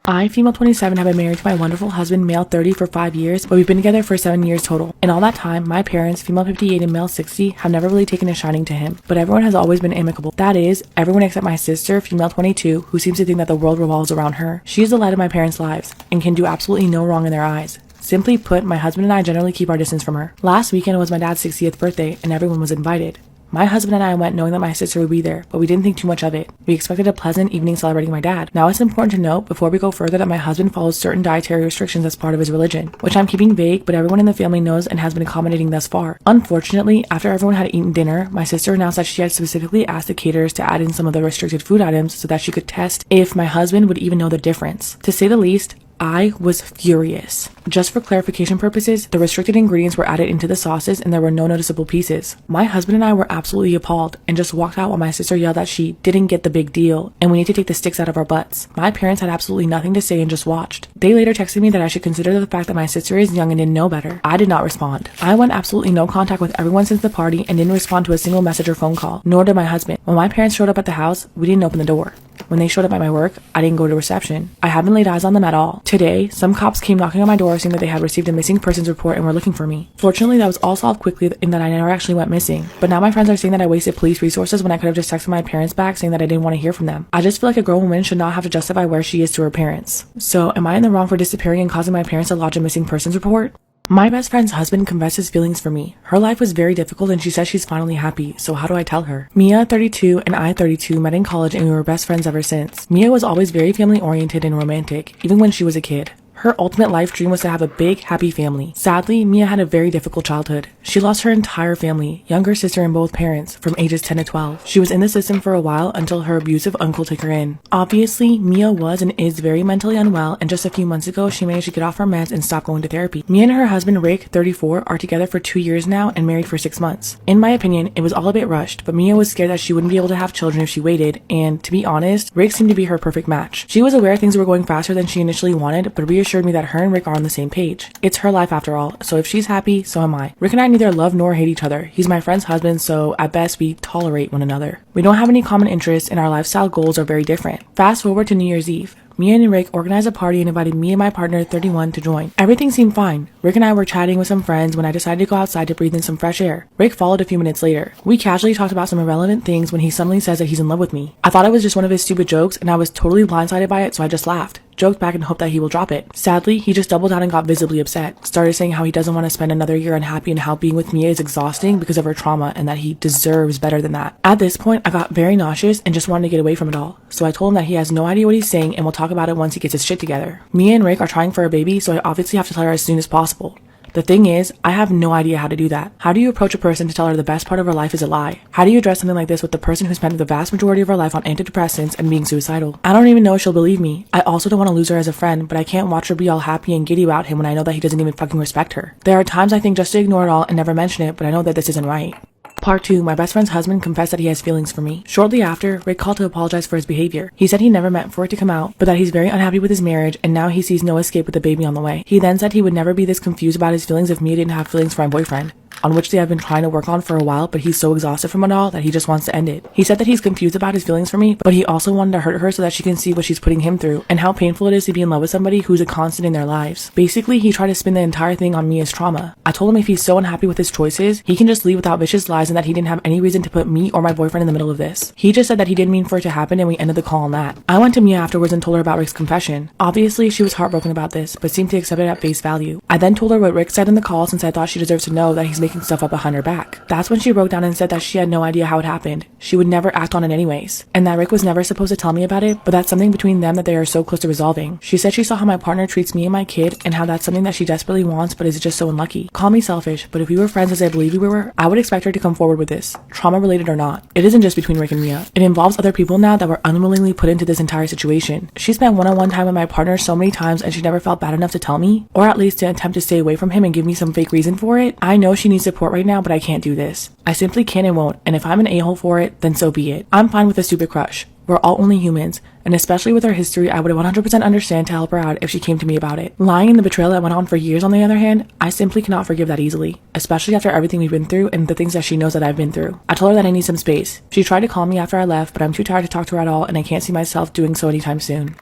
I, female 27, have been married to my wonderful husband, male 30, for 5 years, but we've been together for 7 years total. In all that time, my parents, female 58 and male 60, have never really taken a shining to him, but everyone has always been amicable. That is, everyone except my sister, female 22, who seems to think that the world revolves around her. She is the light of my parents' lives, and can do absolutely no wrong in their eyes. Simply put, my husband and I generally keep our distance from her. Last weekend was my dad's 60th birthday, and everyone was invited. My husband and I went knowing that my sister would be there, but we didn't think too much of it. We expected a pleasant evening celebrating my dad. Now it's important to note before we go further that my husband follows certain dietary restrictions as part of his religion, which I'm keeping vague, but everyone in the family knows and has been accommodating thus far. Unfortunately, after everyone had eaten dinner, my sister announced that she had specifically asked the caterers to add in some of the restricted food items so that she could test if my husband would even know the difference. To say the least, I was furious. Just for clarification purposes, the restricted ingredients were added into the sauces and there were no noticeable pieces. My husband and I were absolutely appalled and just walked out while my sister yelled that she didn't get the big deal and we need to take the sticks out of our butts. My parents had absolutely nothing to say and just watched. They later texted me that I should consider the fact that my sister is young and didn't know better. I did not respond. I went absolutely no contact with everyone since the party and didn't respond to a single message or phone call, nor did my husband. When my parents showed up at the house, we didn't open the door. When they showed up at my work, I didn't go to reception. I haven't laid eyes on them at all. Today, some cops came knocking on my door saying that they had received a missing persons report and were looking for me. Fortunately, that was all solved quickly in that I never actually went missing. But now my friends are saying that I wasted police resources when I could have just texted my parents back saying that I didn't want to hear from them. I just feel like a grown woman should not have to justify where she is to her parents. So, am I in the wrong for disappearing and causing my parents to lodge a missing persons report? My best friend's husband confessed his feelings for me. Her life was very difficult and she says she's finally happy, so how do I tell her? Mia, 32, and I, 32, met in college and we were best friends ever since. Mia was always very family-oriented and romantic, even when she was a kid. Her ultimate life dream was to have a big, happy family. Sadly, Mia had a very difficult childhood. She lost her entire family, younger sister and both parents, from ages 10 to 12. She was in the system for a while until her abusive uncle took her in. Obviously, Mia was and is very mentally unwell, and just a few months ago, she managed to get off her meds and stop going to therapy. Mia and her husband, Rick, 34, are together for 2 years now and married for 6 months. In my opinion, it was all a bit rushed, but Mia was scared that she wouldn't be able to have children if she waited, and to be honest, Rick seemed to be her perfect match. She was aware things were going faster than she initially wanted, but reassured me that her and Rick are on the same page. It's her life after all, so if she's happy, so am I. Rick and I neither love nor hate each other. He's my friend's husband, so at best we tolerate one another. We don't have any common interests and our lifestyle goals are very different. Fast forward to New Year's Eve. Mia and Rick organized a party and invited me and my partner, 31, to join. Everything seemed fine. Rick and I were chatting with some friends when I decided to go outside to breathe in some fresh air. Rick followed a few minutes later. We casually talked about some irrelevant things when he suddenly says that he's in love with me. I thought it was just one of his stupid jokes and I was totally blindsided by it, so I just laughed. Joked back and hoped that he will drop it. Sadly, he just doubled down and got visibly upset. Started saying how he doesn't want to spend another year unhappy and how being with Mia is exhausting because of her trauma and that he deserves better than that. At this point, I got very nauseous and just wanted to get away from it all. So I told him that he has no idea what he's saying and we'll talk about it once he gets his shit together. Mia and Rick are trying for a baby, so I obviously have to tell her as soon as possible. The thing is, I have no idea how to do that. How do you approach a person to tell her the best part of her life is a lie? How do you address something like this with the person who spent the vast majority of her life on antidepressants and being suicidal? I don't even know if she'll believe me. I also don't want to lose her as a friend, but I can't watch her be all happy and giddy about him when I know that he doesn't even fucking respect her. There are times I think just to ignore it all and never mention it, but I know that this isn't right. Part 2, my best friend's husband confessed that he has feelings for me. Shortly after, Rick called to apologize for his behavior. He said he never meant for it to come out, but that he's very unhappy with his marriage and now he sees no escape with the baby on the way. He then said he would never be this confused about his feelings if Mia didn't have feelings for my boyfriend, on which they have been trying to work on for a while, but he's so exhausted from it all that he just wants to end it. He said that he's confused about his feelings for me, but he also wanted to hurt her so that she can see what she's putting him through and how painful it is to be in love with somebody who's a constant in their lives. Basically, he tried to spin the entire thing on Mia's trauma. I told him if he's so unhappy with his choices, he can just leave without vicious lies and that he didn't have any reason to put me or my boyfriend in the middle of this. He just said that he didn't mean for it to happen and we ended the call on that. I went to Mia afterwards and told her about Rick's confession. Obviously, she was heartbroken about this, but seemed to accept it at face value. I then told her what Rick said in the call since I thought she deserves to know that he's making stuff up behind her back. That's when she broke down and said that she had no idea how it happened. She would never act on it anyways. And that Rick was never supposed to tell me about it, but that's something between them that they are so close to resolving. She said she saw how my partner treats me and my kid and how that's something that she desperately wants but is just so unlucky. Call me selfish, but if we were friends as I believe we were, I would expect her to come forward with this, trauma related or not. It isn't just between Rick and Mia. It involves other people now that were unwillingly put into this entire situation. She spent one-on-one time with my partner so many times and she never felt bad enough to tell me, or at least to attempt to stay away from him and give me some fake reason for it. I know she needs support right now, but I can't do this. I simply can and won't, and if I'm an a-hole for it, then so be it. I'm fine with a stupid crush. We're all only humans, and especially with her history, I would 100% understand to help her out if she came to me about it. Lying and the betrayal that went on for years, on the other hand, I simply cannot forgive that easily, especially after everything we've been through and the things that she knows that I've been through. I told her that I need some space. She tried to call me after I left, but I'm too tired to talk to her at all, and I can't see myself doing so anytime soon.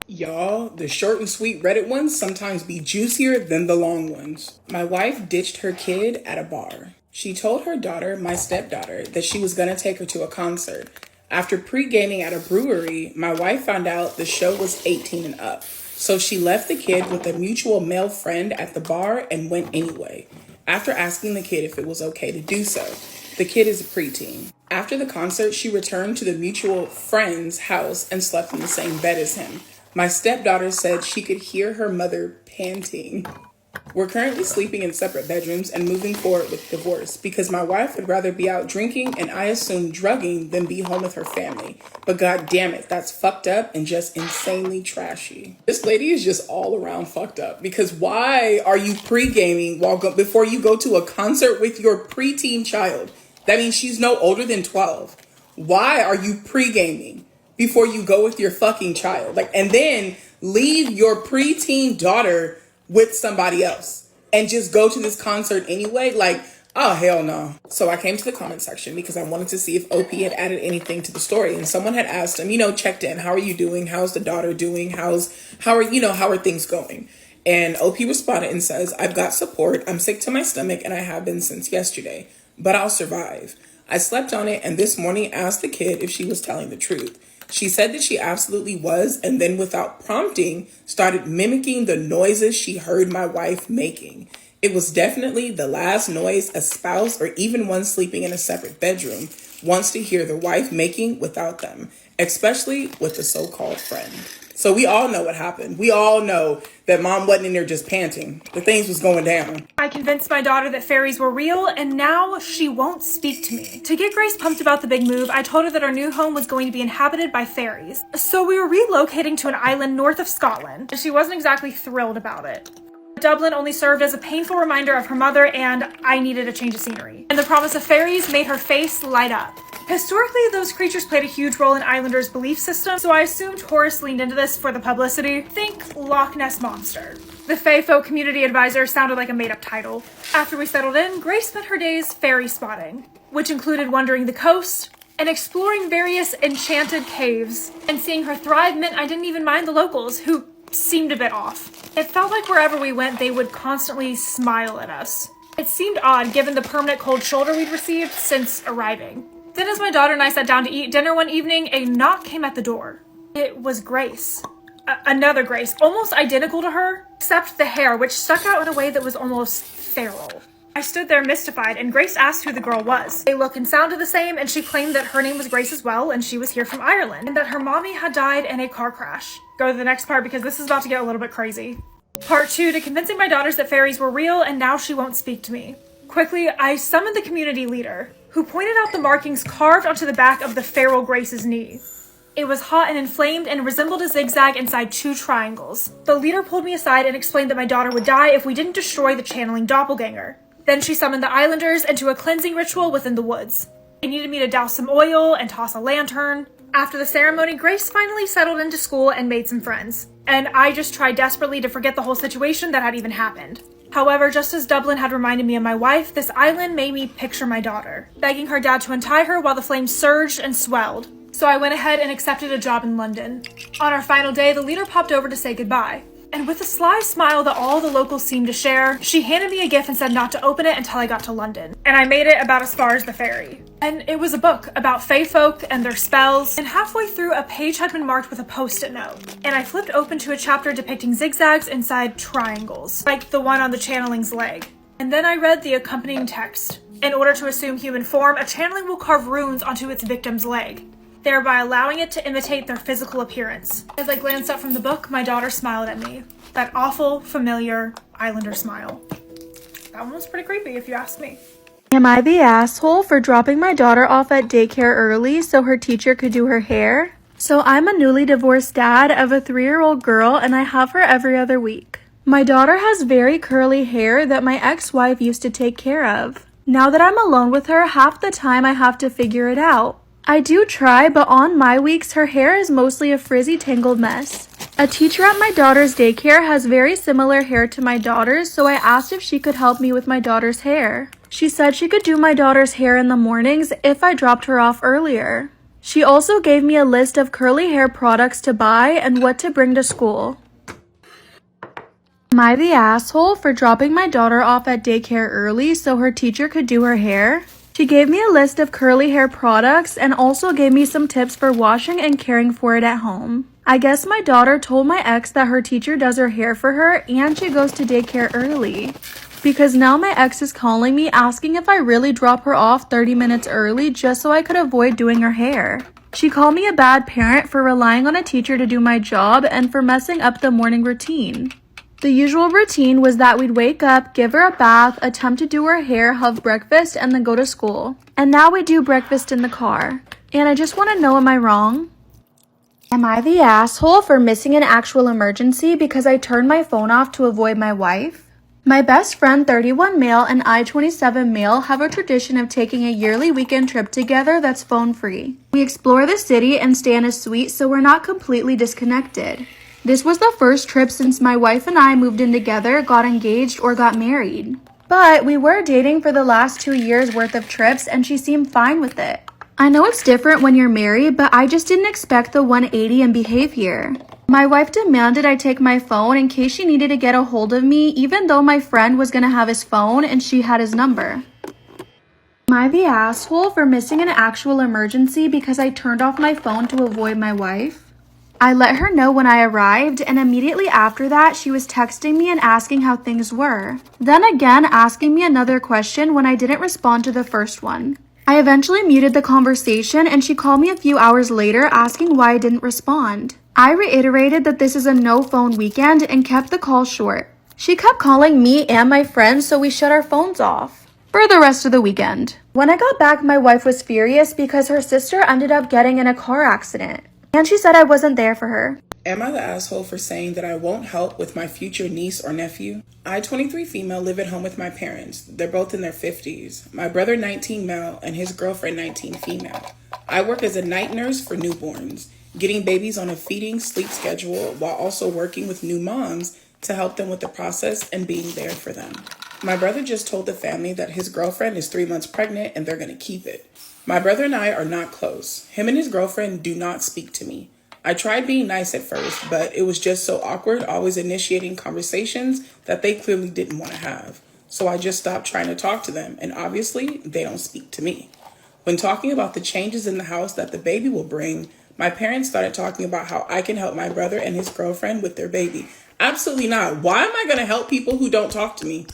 Y'all, the short and sweet Reddit ones sometimes be juicier than the long ones. My wife ditched her kid at a bar. She told her daughter, my stepdaughter, that she was gonna take her to a concert. After pre-gaming at a brewery, my wife found out the show was 18 and up. So she left the kid with a mutual male friend at the bar and went anyway. after asking the kid if it was okay to do so. The kid is a preteen. After the concert, she returned to the mutual friend's house and slept in the same bed as him. My stepdaughter said she could hear her mother panting. We're currently sleeping in separate bedrooms and moving forward with divorce because my wife would rather be out drinking and I assume drugging than be home with her family. But god damn it, that's fucked up and just insanely trashy. This lady is just all around fucked up because why are you pre-gaming before you go to a concert with your preteen child? That means she's no older than 12. Why are you pre-gaming before you go with your fucking child? And then leave your preteen daughter with somebody else and just go to this concert anyway? Oh, hell no. So I came to the comment section because I wanted to see if OP had added anything to the story. And someone had asked him, checked in. How are you doing? How's the daughter doing? How are things going? And OP responded and says, I've got support. I'm sick to my stomach and I have been since yesterday, but I'll survive. I slept on it and this morning asked the kid if she was telling the truth. She said that she absolutely was, and then without prompting, started mimicking the noises she heard my wife making. It was definitely the last noise a spouse or even one sleeping in a separate bedroom wants to hear the wife making without them, especially with the so-called friend. So we all know what happened. We all know that mom wasn't in there just panting. The things was going down. I convinced my daughter that fairies were real, and now she won't speak to me. To get Grace pumped about the big move, I told her that our new home was going to be inhabited by fairies. So we were relocating to an island north of Scotland, and she wasn't exactly thrilled about it. Dublin only served as a painful reminder of her mother, and I needed a change of scenery. And the promise of fairies made her face light up. Historically, those creatures played a huge role in Islanders' belief system, so I assumed Horace leaned into this for the publicity. Think Loch Ness Monster. The Fae Folk Community Advisor sounded like a made-up title. After we settled in, Grace spent her days fairy spotting, which included wandering the coast and exploring various enchanted caves. And seeing her thrive meant I didn't even mind the locals, who seemed a bit off. It felt like wherever we went, they would constantly smile at us. It seemed odd given the permanent cold shoulder we'd received since arriving. Then as my daughter and I sat down to eat dinner one evening, a knock came at the door. It was Grace. Another Grace, almost identical to her, except the hair, which stuck out in a way that was almost feral. I stood there mystified, and Grace asked who the girl was. They looked and sounded the same, and she claimed that her name was Grace as well, and she was here from Ireland, and that her mommy had died in a car crash. Go to the next part because this is about to get a little bit crazy. Part 2, to convincing my daughters that fairies were real, and now she won't speak to me. Quickly, I summoned the community leader, who pointed out the markings carved onto the back of the feral Grace's knee. It was hot and inflamed and resembled a zigzag inside 2 triangles. The leader pulled me aside and explained that my daughter would die if we didn't destroy the channeling doppelganger. Then she summoned the Islanders into a cleansing ritual within the woods. They needed me to douse some oil and toss a lantern. After the ceremony, Grace finally settled into school and made some friends. And I just tried desperately to forget the whole situation that had even happened. However, just as Dublin had reminded me of my wife, this island made me picture my daughter, begging her dad to untie her while the flames surged and swelled. So I went ahead and accepted a job in London. On our final day, the leader popped over to say goodbye. And with a sly smile that all the locals seemed to share, she handed me a gift and said not to open it until I got to London. And I made it about as far as the ferry. And it was a book about fae folk and their spells, and halfway through a page had been marked with a post-it note. And I flipped open to a chapter depicting zigzags inside triangles, like the one on the channeling's leg. And then I read the accompanying text. In order to assume human form, a channeling will carve runes onto its victim's leg, thereby allowing it to imitate their physical appearance. As I glanced up from the book, my daughter smiled at me. That awful, familiar Islander smile. That one was pretty creepy if you ask me. Am I the asshole for dropping my daughter off at daycare early so her teacher could do her hair? So I'm a newly divorced dad of a 3-year-old girl and I have her every other week. My daughter has very curly hair that my ex-wife used to take care of. Now that I'm alone with her, half the time I have to figure it out. I do try, but on my weeks, her hair is mostly a frizzy, tangled mess. A teacher at my daughter's daycare has very similar hair to my daughter's, so I asked if she could help me with my daughter's hair. She said she could do my daughter's hair in the mornings if I dropped her off earlier. She also gave me a list of curly hair products to buy and what to bring to school. Am I the asshole for dropping my daughter off at daycare early so her teacher could do her hair? She gave me a list of curly hair products and also gave me some tips for washing and caring for it at home. I guess my daughter told my ex that her teacher does her hair for her and she goes to daycare early. because now my ex is calling me asking if I really drop her off 30 minutes early just so I could avoid doing her hair. She called me a bad parent for relying on a teacher to do my job and for messing up the morning routine. The usual routine was that we'd wake up, give her a bath, attempt to do her hair, have breakfast, and then go to school. And now we do breakfast in the car. And I just want to know, am I wrong? Am I the asshole for missing an actual emergency because I turned my phone off to avoid my wife? My best friend 31 male and I 27 male have a tradition of taking a yearly weekend trip together that's phone free. We explore the city and stay in a suite so we're not completely disconnected. This was the first trip since my wife and I moved in together, got engaged, or got married. But we were dating for the last 2 years worth of trips and she seemed fine with it. I know it's different when you're married, but I just didn't expect the 180 in behavior. My wife demanded I take my phone in case she needed to get a hold of me, even though my friend was gonna have his phone and she had his number. Am I the asshole for missing an actual emergency because I turned off my phone to avoid my wife? I let her know when I arrived, and immediately after that, she was texting me and asking how things were. Then again, asking me another question when I didn't respond to the first one. I eventually muted the conversation and she called me a few hours later asking why I didn't respond. I reiterated that this is a no phone weekend and kept the call short. She kept calling me and my friends, so we shut our phones off for the rest of the weekend. When I got back, my wife was furious because her sister ended up getting in a car accident and she said I wasn't there for her. Am I the asshole for saying that I won't help with my future niece or nephew? I, 23 female, live at home with my parents. They're both in their 50s. My brother, 19 male, and his girlfriend, 19 female. I work as a night nurse for newborns, getting babies on a feeding, sleep schedule, while also working with new moms to help them with the process and being there for them. My brother just told the family that his girlfriend is 3 months pregnant and they're going to keep it. My brother and I are not close. Him and his girlfriend do not speak to me. I tried being nice at first, but it was just so awkward, always initiating conversations that they clearly didn't want to have. So I just stopped trying to talk to them, and obviously, they don't speak to me. When talking about the changes in the house that the baby will bring, my parents started talking about how I can help my brother and his girlfriend with their baby. Absolutely not. Why am I going to help people who don't talk to me?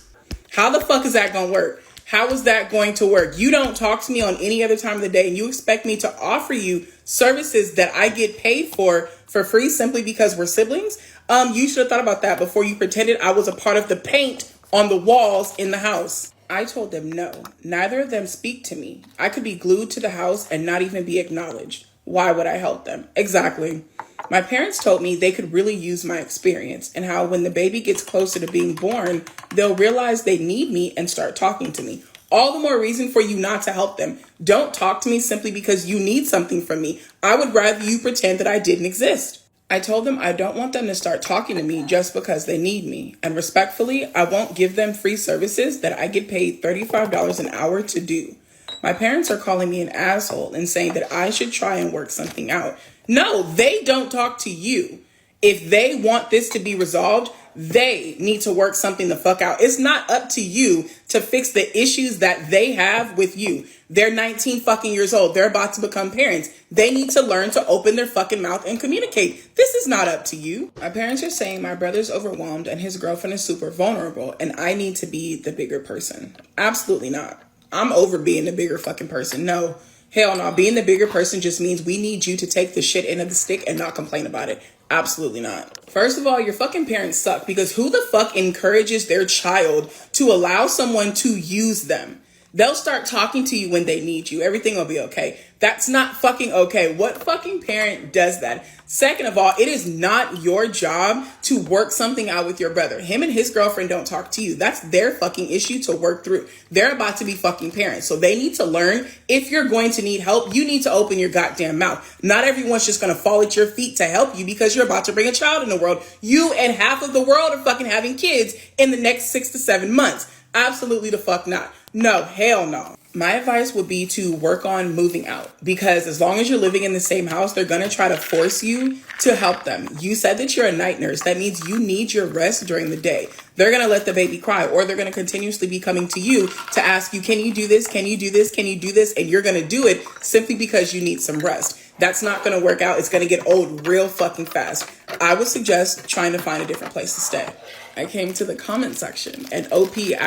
How the fuck is that going to work? How is that going to work? You don't talk to me on any other time of the day, and you expect me to offer you services that I get paid for free simply because we're siblings? You should have thought about that before you pretended I was a part of the paint on the walls in the house. I told them no. Neither of them speak to me. I could be glued to the house and not even be acknowledged. Why would I help them? Exactly. My parents told me they could really use my experience and how when the baby gets closer to being born, they'll realize they need me and start talking to me. All the more reason for you not to help them. Don't talk to me simply because you need something from me. I would rather you pretend that I didn't exist. I told them I don't want them to start talking to me just because they need me. And respectfully, I won't give them free services that I get paid $35 an hour to do. My parents are calling me an asshole and saying that I should try and work something out. No, they don't talk to you. If they want this to be resolved, they need to work something the fuck out. It's not up to you to fix the issues that they have with you. They're 19 fucking years old. They're about to become parents. They need to learn to open their fucking mouth and communicate. This is not up to you. My parents are saying my brother's overwhelmed and his girlfriend is super vulnerable and I need to be the bigger person. Absolutely not. I'm over being the bigger fucking person. No. Hell no. Being the bigger person just means we need you to take the shit end of the stick and not complain about it. Absolutely not. First of all, your fucking parents suck because who the fuck encourages their child to allow someone to use them? They'll start talking to you when they need you. Everything will be okay. That's not fucking okay. What fucking parent does that? Second of all, it is not your job to work something out with your brother. Him and his girlfriend don't talk to you. That's their fucking issue to work through. They're about to be fucking parents. So they need to learn if you're going to need help, you need to open your goddamn mouth. Not everyone's just going to fall at your feet to help you because you're about to bring a child in the world. You and half of the world are fucking having kids in the next 6 to 7 months. Absolutely the fuck not. No, hell no. My advice would be to work on moving out because as long as you're living in the same house, they're going to try to force you to help them. You said that you're a night nurse. That means you need your rest during the day. They're going to let the baby cry or they're going to continuously be coming to you to ask you, can you do this? Can you do this? Can you do this? And you're going to do it simply because you need some rest. That's not going to work out. It's going to get old real fucking fast. I would suggest trying to find a different place to stay. I came to the comment section and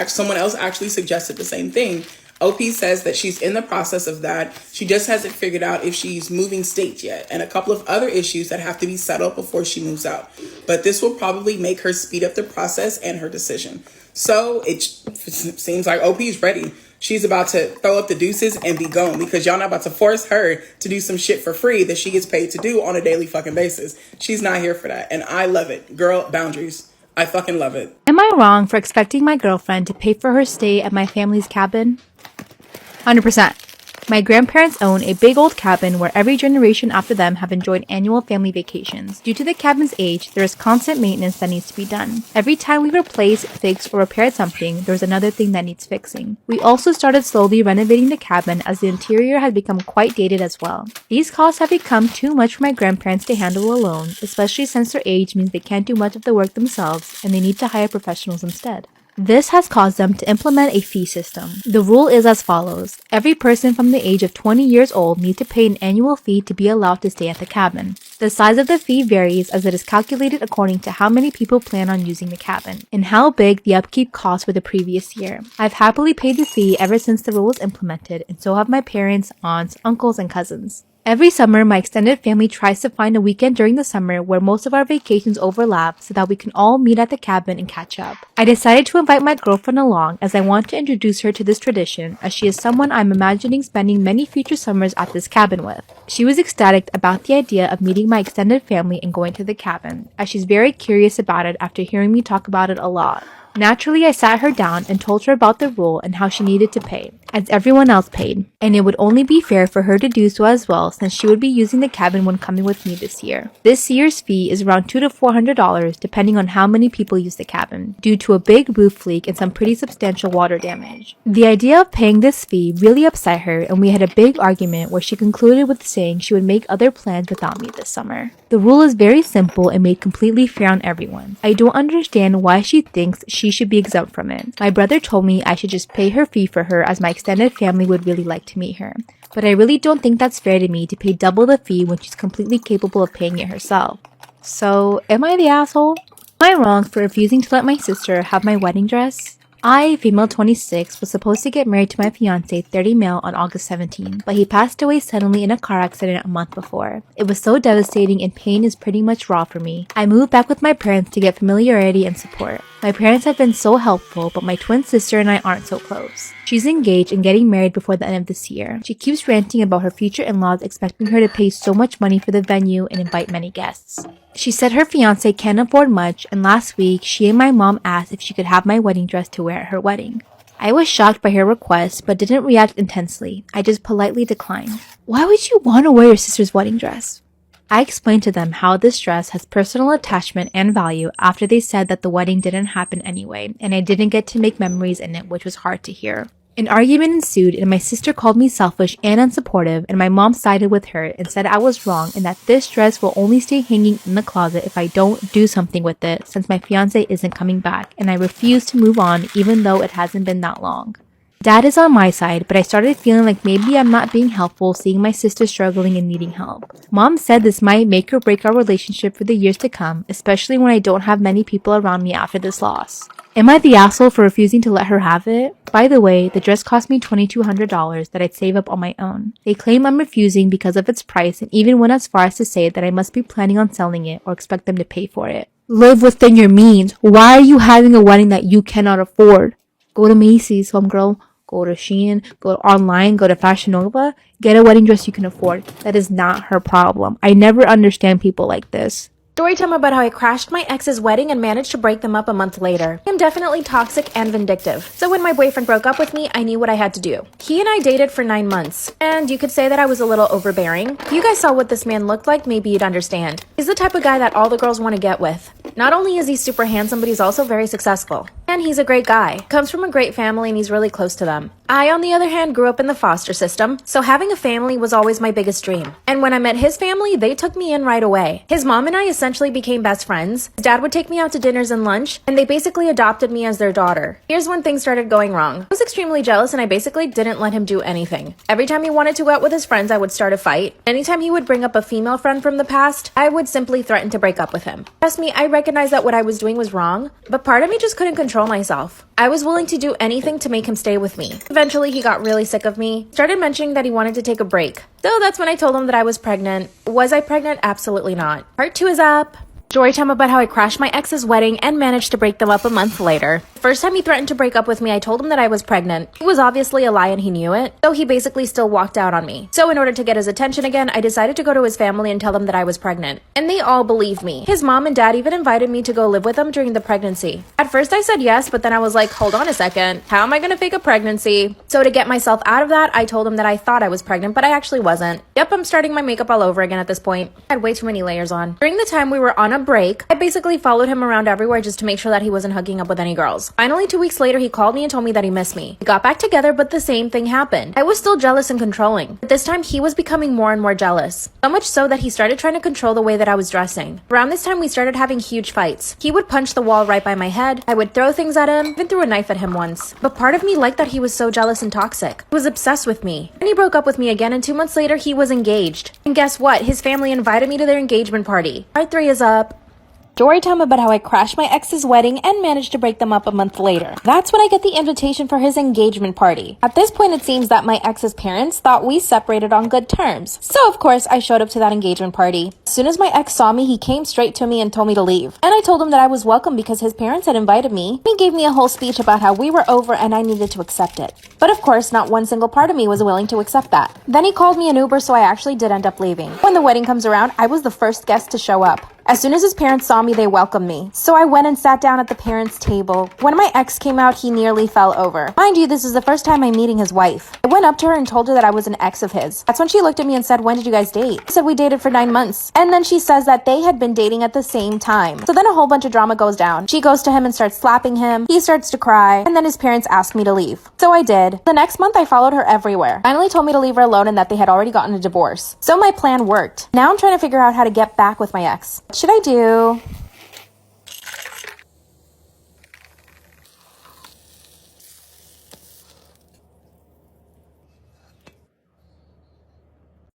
someone else actually suggested the same thing. OP says that she's in the process of that. She just hasn't figured out if she's moving states yet, and a couple of other issues that have to be settled before she moves out. But this will probably make her speed up the process and her decision. So it seems like OP is ready. She's about to throw up the deuces and be gone, because y'all not about to force her to do some shit for free that she gets paid to do on a daily fucking basis. She's not here for that, and I love it. Girl, boundaries. I fucking love it. Am I wrong for expecting my girlfriend to pay for her stay at my family's cabin? 100%. My grandparents own a big old cabin where every generation after them have enjoyed annual family vacations. Due to the cabin's age, there is constant maintenance that needs to be done. Every time we replace, fix, or repair something, there's another thing that needs fixing. We also started slowly renovating the cabin as the interior has become quite dated as well. These costs have become too much for my grandparents to handle alone, especially since their age means they can't do much of the work themselves and they need to hire professionals instead. This has caused them to implement a fee system. The rule is as follows. Every person from the age of 20 years old needs to pay an annual fee to be allowed to stay at the cabin. The size of the fee varies as it is calculated according to how many people plan on using the cabin and how big the upkeep cost for the previous year. I've happily paid the fee ever since the rule was implemented, and so have my parents, aunts, uncles, and cousins. Every summer, my extended family tries to find a weekend during the summer where most of our vacations overlap so that we can all meet at the cabin and catch up. I decided to invite my girlfriend along as I want to introduce her to this tradition, as she is someone I'm imagining spending many future summers at this cabin with. She was ecstatic about the idea of meeting my extended family and going to the cabin, as she's very curious about it after hearing me talk about it a lot. Naturally, I sat her down and told her about the rule and how she needed to pay, as everyone else paid, and it would only be fair for her to do so as well since she would be using the cabin when coming with me this year. This year's fee is around $200 to $400 depending on how many people use the cabin, due to a big roof leak and some pretty substantial water damage. The idea of paying this fee really upset her, and we had a big argument where she concluded with saying she would make other plans without me this summer. The rule is very simple and made completely fair on everyone. I don't understand why she thinks she should be exempt from it. My brother told me I should just pay her fee for her as my extended family would really like to meet her. But I really don't think that's fair to me to pay double the fee when she's completely capable of paying it herself. So, am I the asshole? Am I wrong for refusing to let my sister have my wedding dress? I, female 26, was supposed to get married to my fiancé, 30 male, on August 17, but he passed away suddenly in a car accident a month before. It was so devastating and pain is pretty much raw for me. I moved back with my parents to get familiarity and support. My parents have been so helpful, but my twin sister and I aren't so close. She's engaged and getting married before the end of this year. She keeps ranting about her future in-laws expecting her to pay so much money for the venue and invite many guests. She said her fiancé can't afford much, and last week she and my mom asked if she could have my wedding dress to wear at her wedding. I was shocked by her request, but didn't react intensely. I just politely declined. Why would you want to wear your sister's wedding dress? I explained to them how this dress has personal attachment and value after they said that the wedding didn't happen anyway, and I didn't get to make memories in it, which was hard to hear. An argument ensued, and my sister called me selfish and unsupportive, and my mom sided with her and said I was wrong and that this dress will only stay hanging in the closet if I don't do something with it, since my fiancé isn't coming back, and I refuse to move on even though it hasn't been that long. Dad is on my side, but I started feeling like maybe I'm not being helpful seeing my sister struggling and needing help. Mom said this might make or break our relationship for the years to come, especially when I don't have many people around me after this loss. Am I the asshole for refusing to let her have it? By the way, the dress cost me $2,200 that I'd save up on my own. They claim I'm refusing because of its price and even went as far as to say that I must be planning on selling it or expect them to pay for it. Live within your means. Why are you having a wedding that you cannot afford? Go to Macy's, homegirl. Go to Shein, go online, go to Fashion Nova, get a wedding dress you can afford. That is not her problem. I never understand people like this. Storytime about how I crashed my ex's wedding and managed to break them up a month later. I'm definitely toxic and vindictive. So when my boyfriend broke up with me, I knew what I had to do. He and I dated for 9 months, and you could say that I was a little overbearing. If you guys saw what this man looked like, maybe you'd understand. He's the type of guy that all the girls want to get with. Not only is he super handsome, but he's also very successful. And he's a great guy. Comes from a great family and he's really close to them. I, on the other hand, grew up in the foster system, so having a family was always my biggest dream. And when I met his family, they took me in right away. His mom and I essentially became best friends. His dad would take me out to dinners and lunch, and they basically adopted me as their daughter. Here's when things started going wrong. I was extremely jealous and I basically didn't let him do anything. Every time he wanted to go out with his friends, I would start a fight. Anytime he would bring up a female friend from the past, I would simply threaten to break up with him. Trust me, I recognized that what I was doing was wrong, but part of me just couldn't control myself. I was willing to do anything to make him stay with me. Eventually, he got really sick of me, started mentioning that he wanted to take a break. So that's when I told him that I was pregnant. Was I pregnant? Absolutely not. Part 2 is up. Storytime about how I crashed my ex's wedding and managed to break them up a month later. First time he threatened to break up with me, I told him that I was pregnant. It was obviously a lie and he knew it, so he basically still walked out on me. So in order to get his attention again, I decided to go to his family and tell them that I was pregnant. And they all believed me. His mom and dad even invited me to go live with them during the pregnancy. At first I said yes, but then I was like, hold on a second, how am I gonna fake a pregnancy? So to get myself out of that, I told him that I thought I was pregnant, but I actually wasn't. Yep, I'm starting my makeup all over again at this point. I had way too many layers on. During the time we were on a break, I basically followed him around everywhere just to make sure that he wasn't hooking up with any girls. Finally, 2 weeks later, he called me and told me that he missed me. We got back together, but the same thing happened. I was still jealous and controlling, but this time he was becoming more and more jealous. So much so that he started trying to control the way that I was dressing. Around this time, we started having huge fights. He would punch the wall right by my head. I would throw things at him, even threw a knife at him once. But part of me liked that he was so jealous and toxic. He was obsessed with me. And he broke up with me again, and 2 months later, he was engaged. And guess what? His family invited me to their engagement party. Part 3 is up. Storytime about how I crashed my ex's wedding and managed to break them up a month later. That's when I get the invitation for his engagement party. At this point, it seems that my ex's parents thought we separated on good terms. So of course, I showed up to that engagement party. As soon as my ex saw me, he came straight to me and told me to leave. And I told him that I was welcome because his parents had invited me. He gave me a whole speech about how we were over and I needed to accept it. But of course, not one single part of me was willing to accept that. Then he called me an Uber, so I actually did end up leaving. When the wedding comes around, I was the first guest to show up. As soon as his parents saw me, they welcomed me. So I went and sat down at the parents' table. When my ex came out, he nearly fell over. Mind you, this is the first time I'm meeting his wife. I went up to her and told her that I was an ex of his. That's when she looked at me and said, "When did you guys date?" I said, "We dated for 9 months. And then she says that they had been dating at the same time. So then a whole bunch of drama goes down. She goes to him and starts slapping him. He starts to cry. And then his parents asked me to leave. So I did. The next month, I followed her everywhere. Finally told me to leave her alone and that they had already gotten a divorce. So my plan worked. Now I'm trying to figure out how to get back with my ex. What should I do?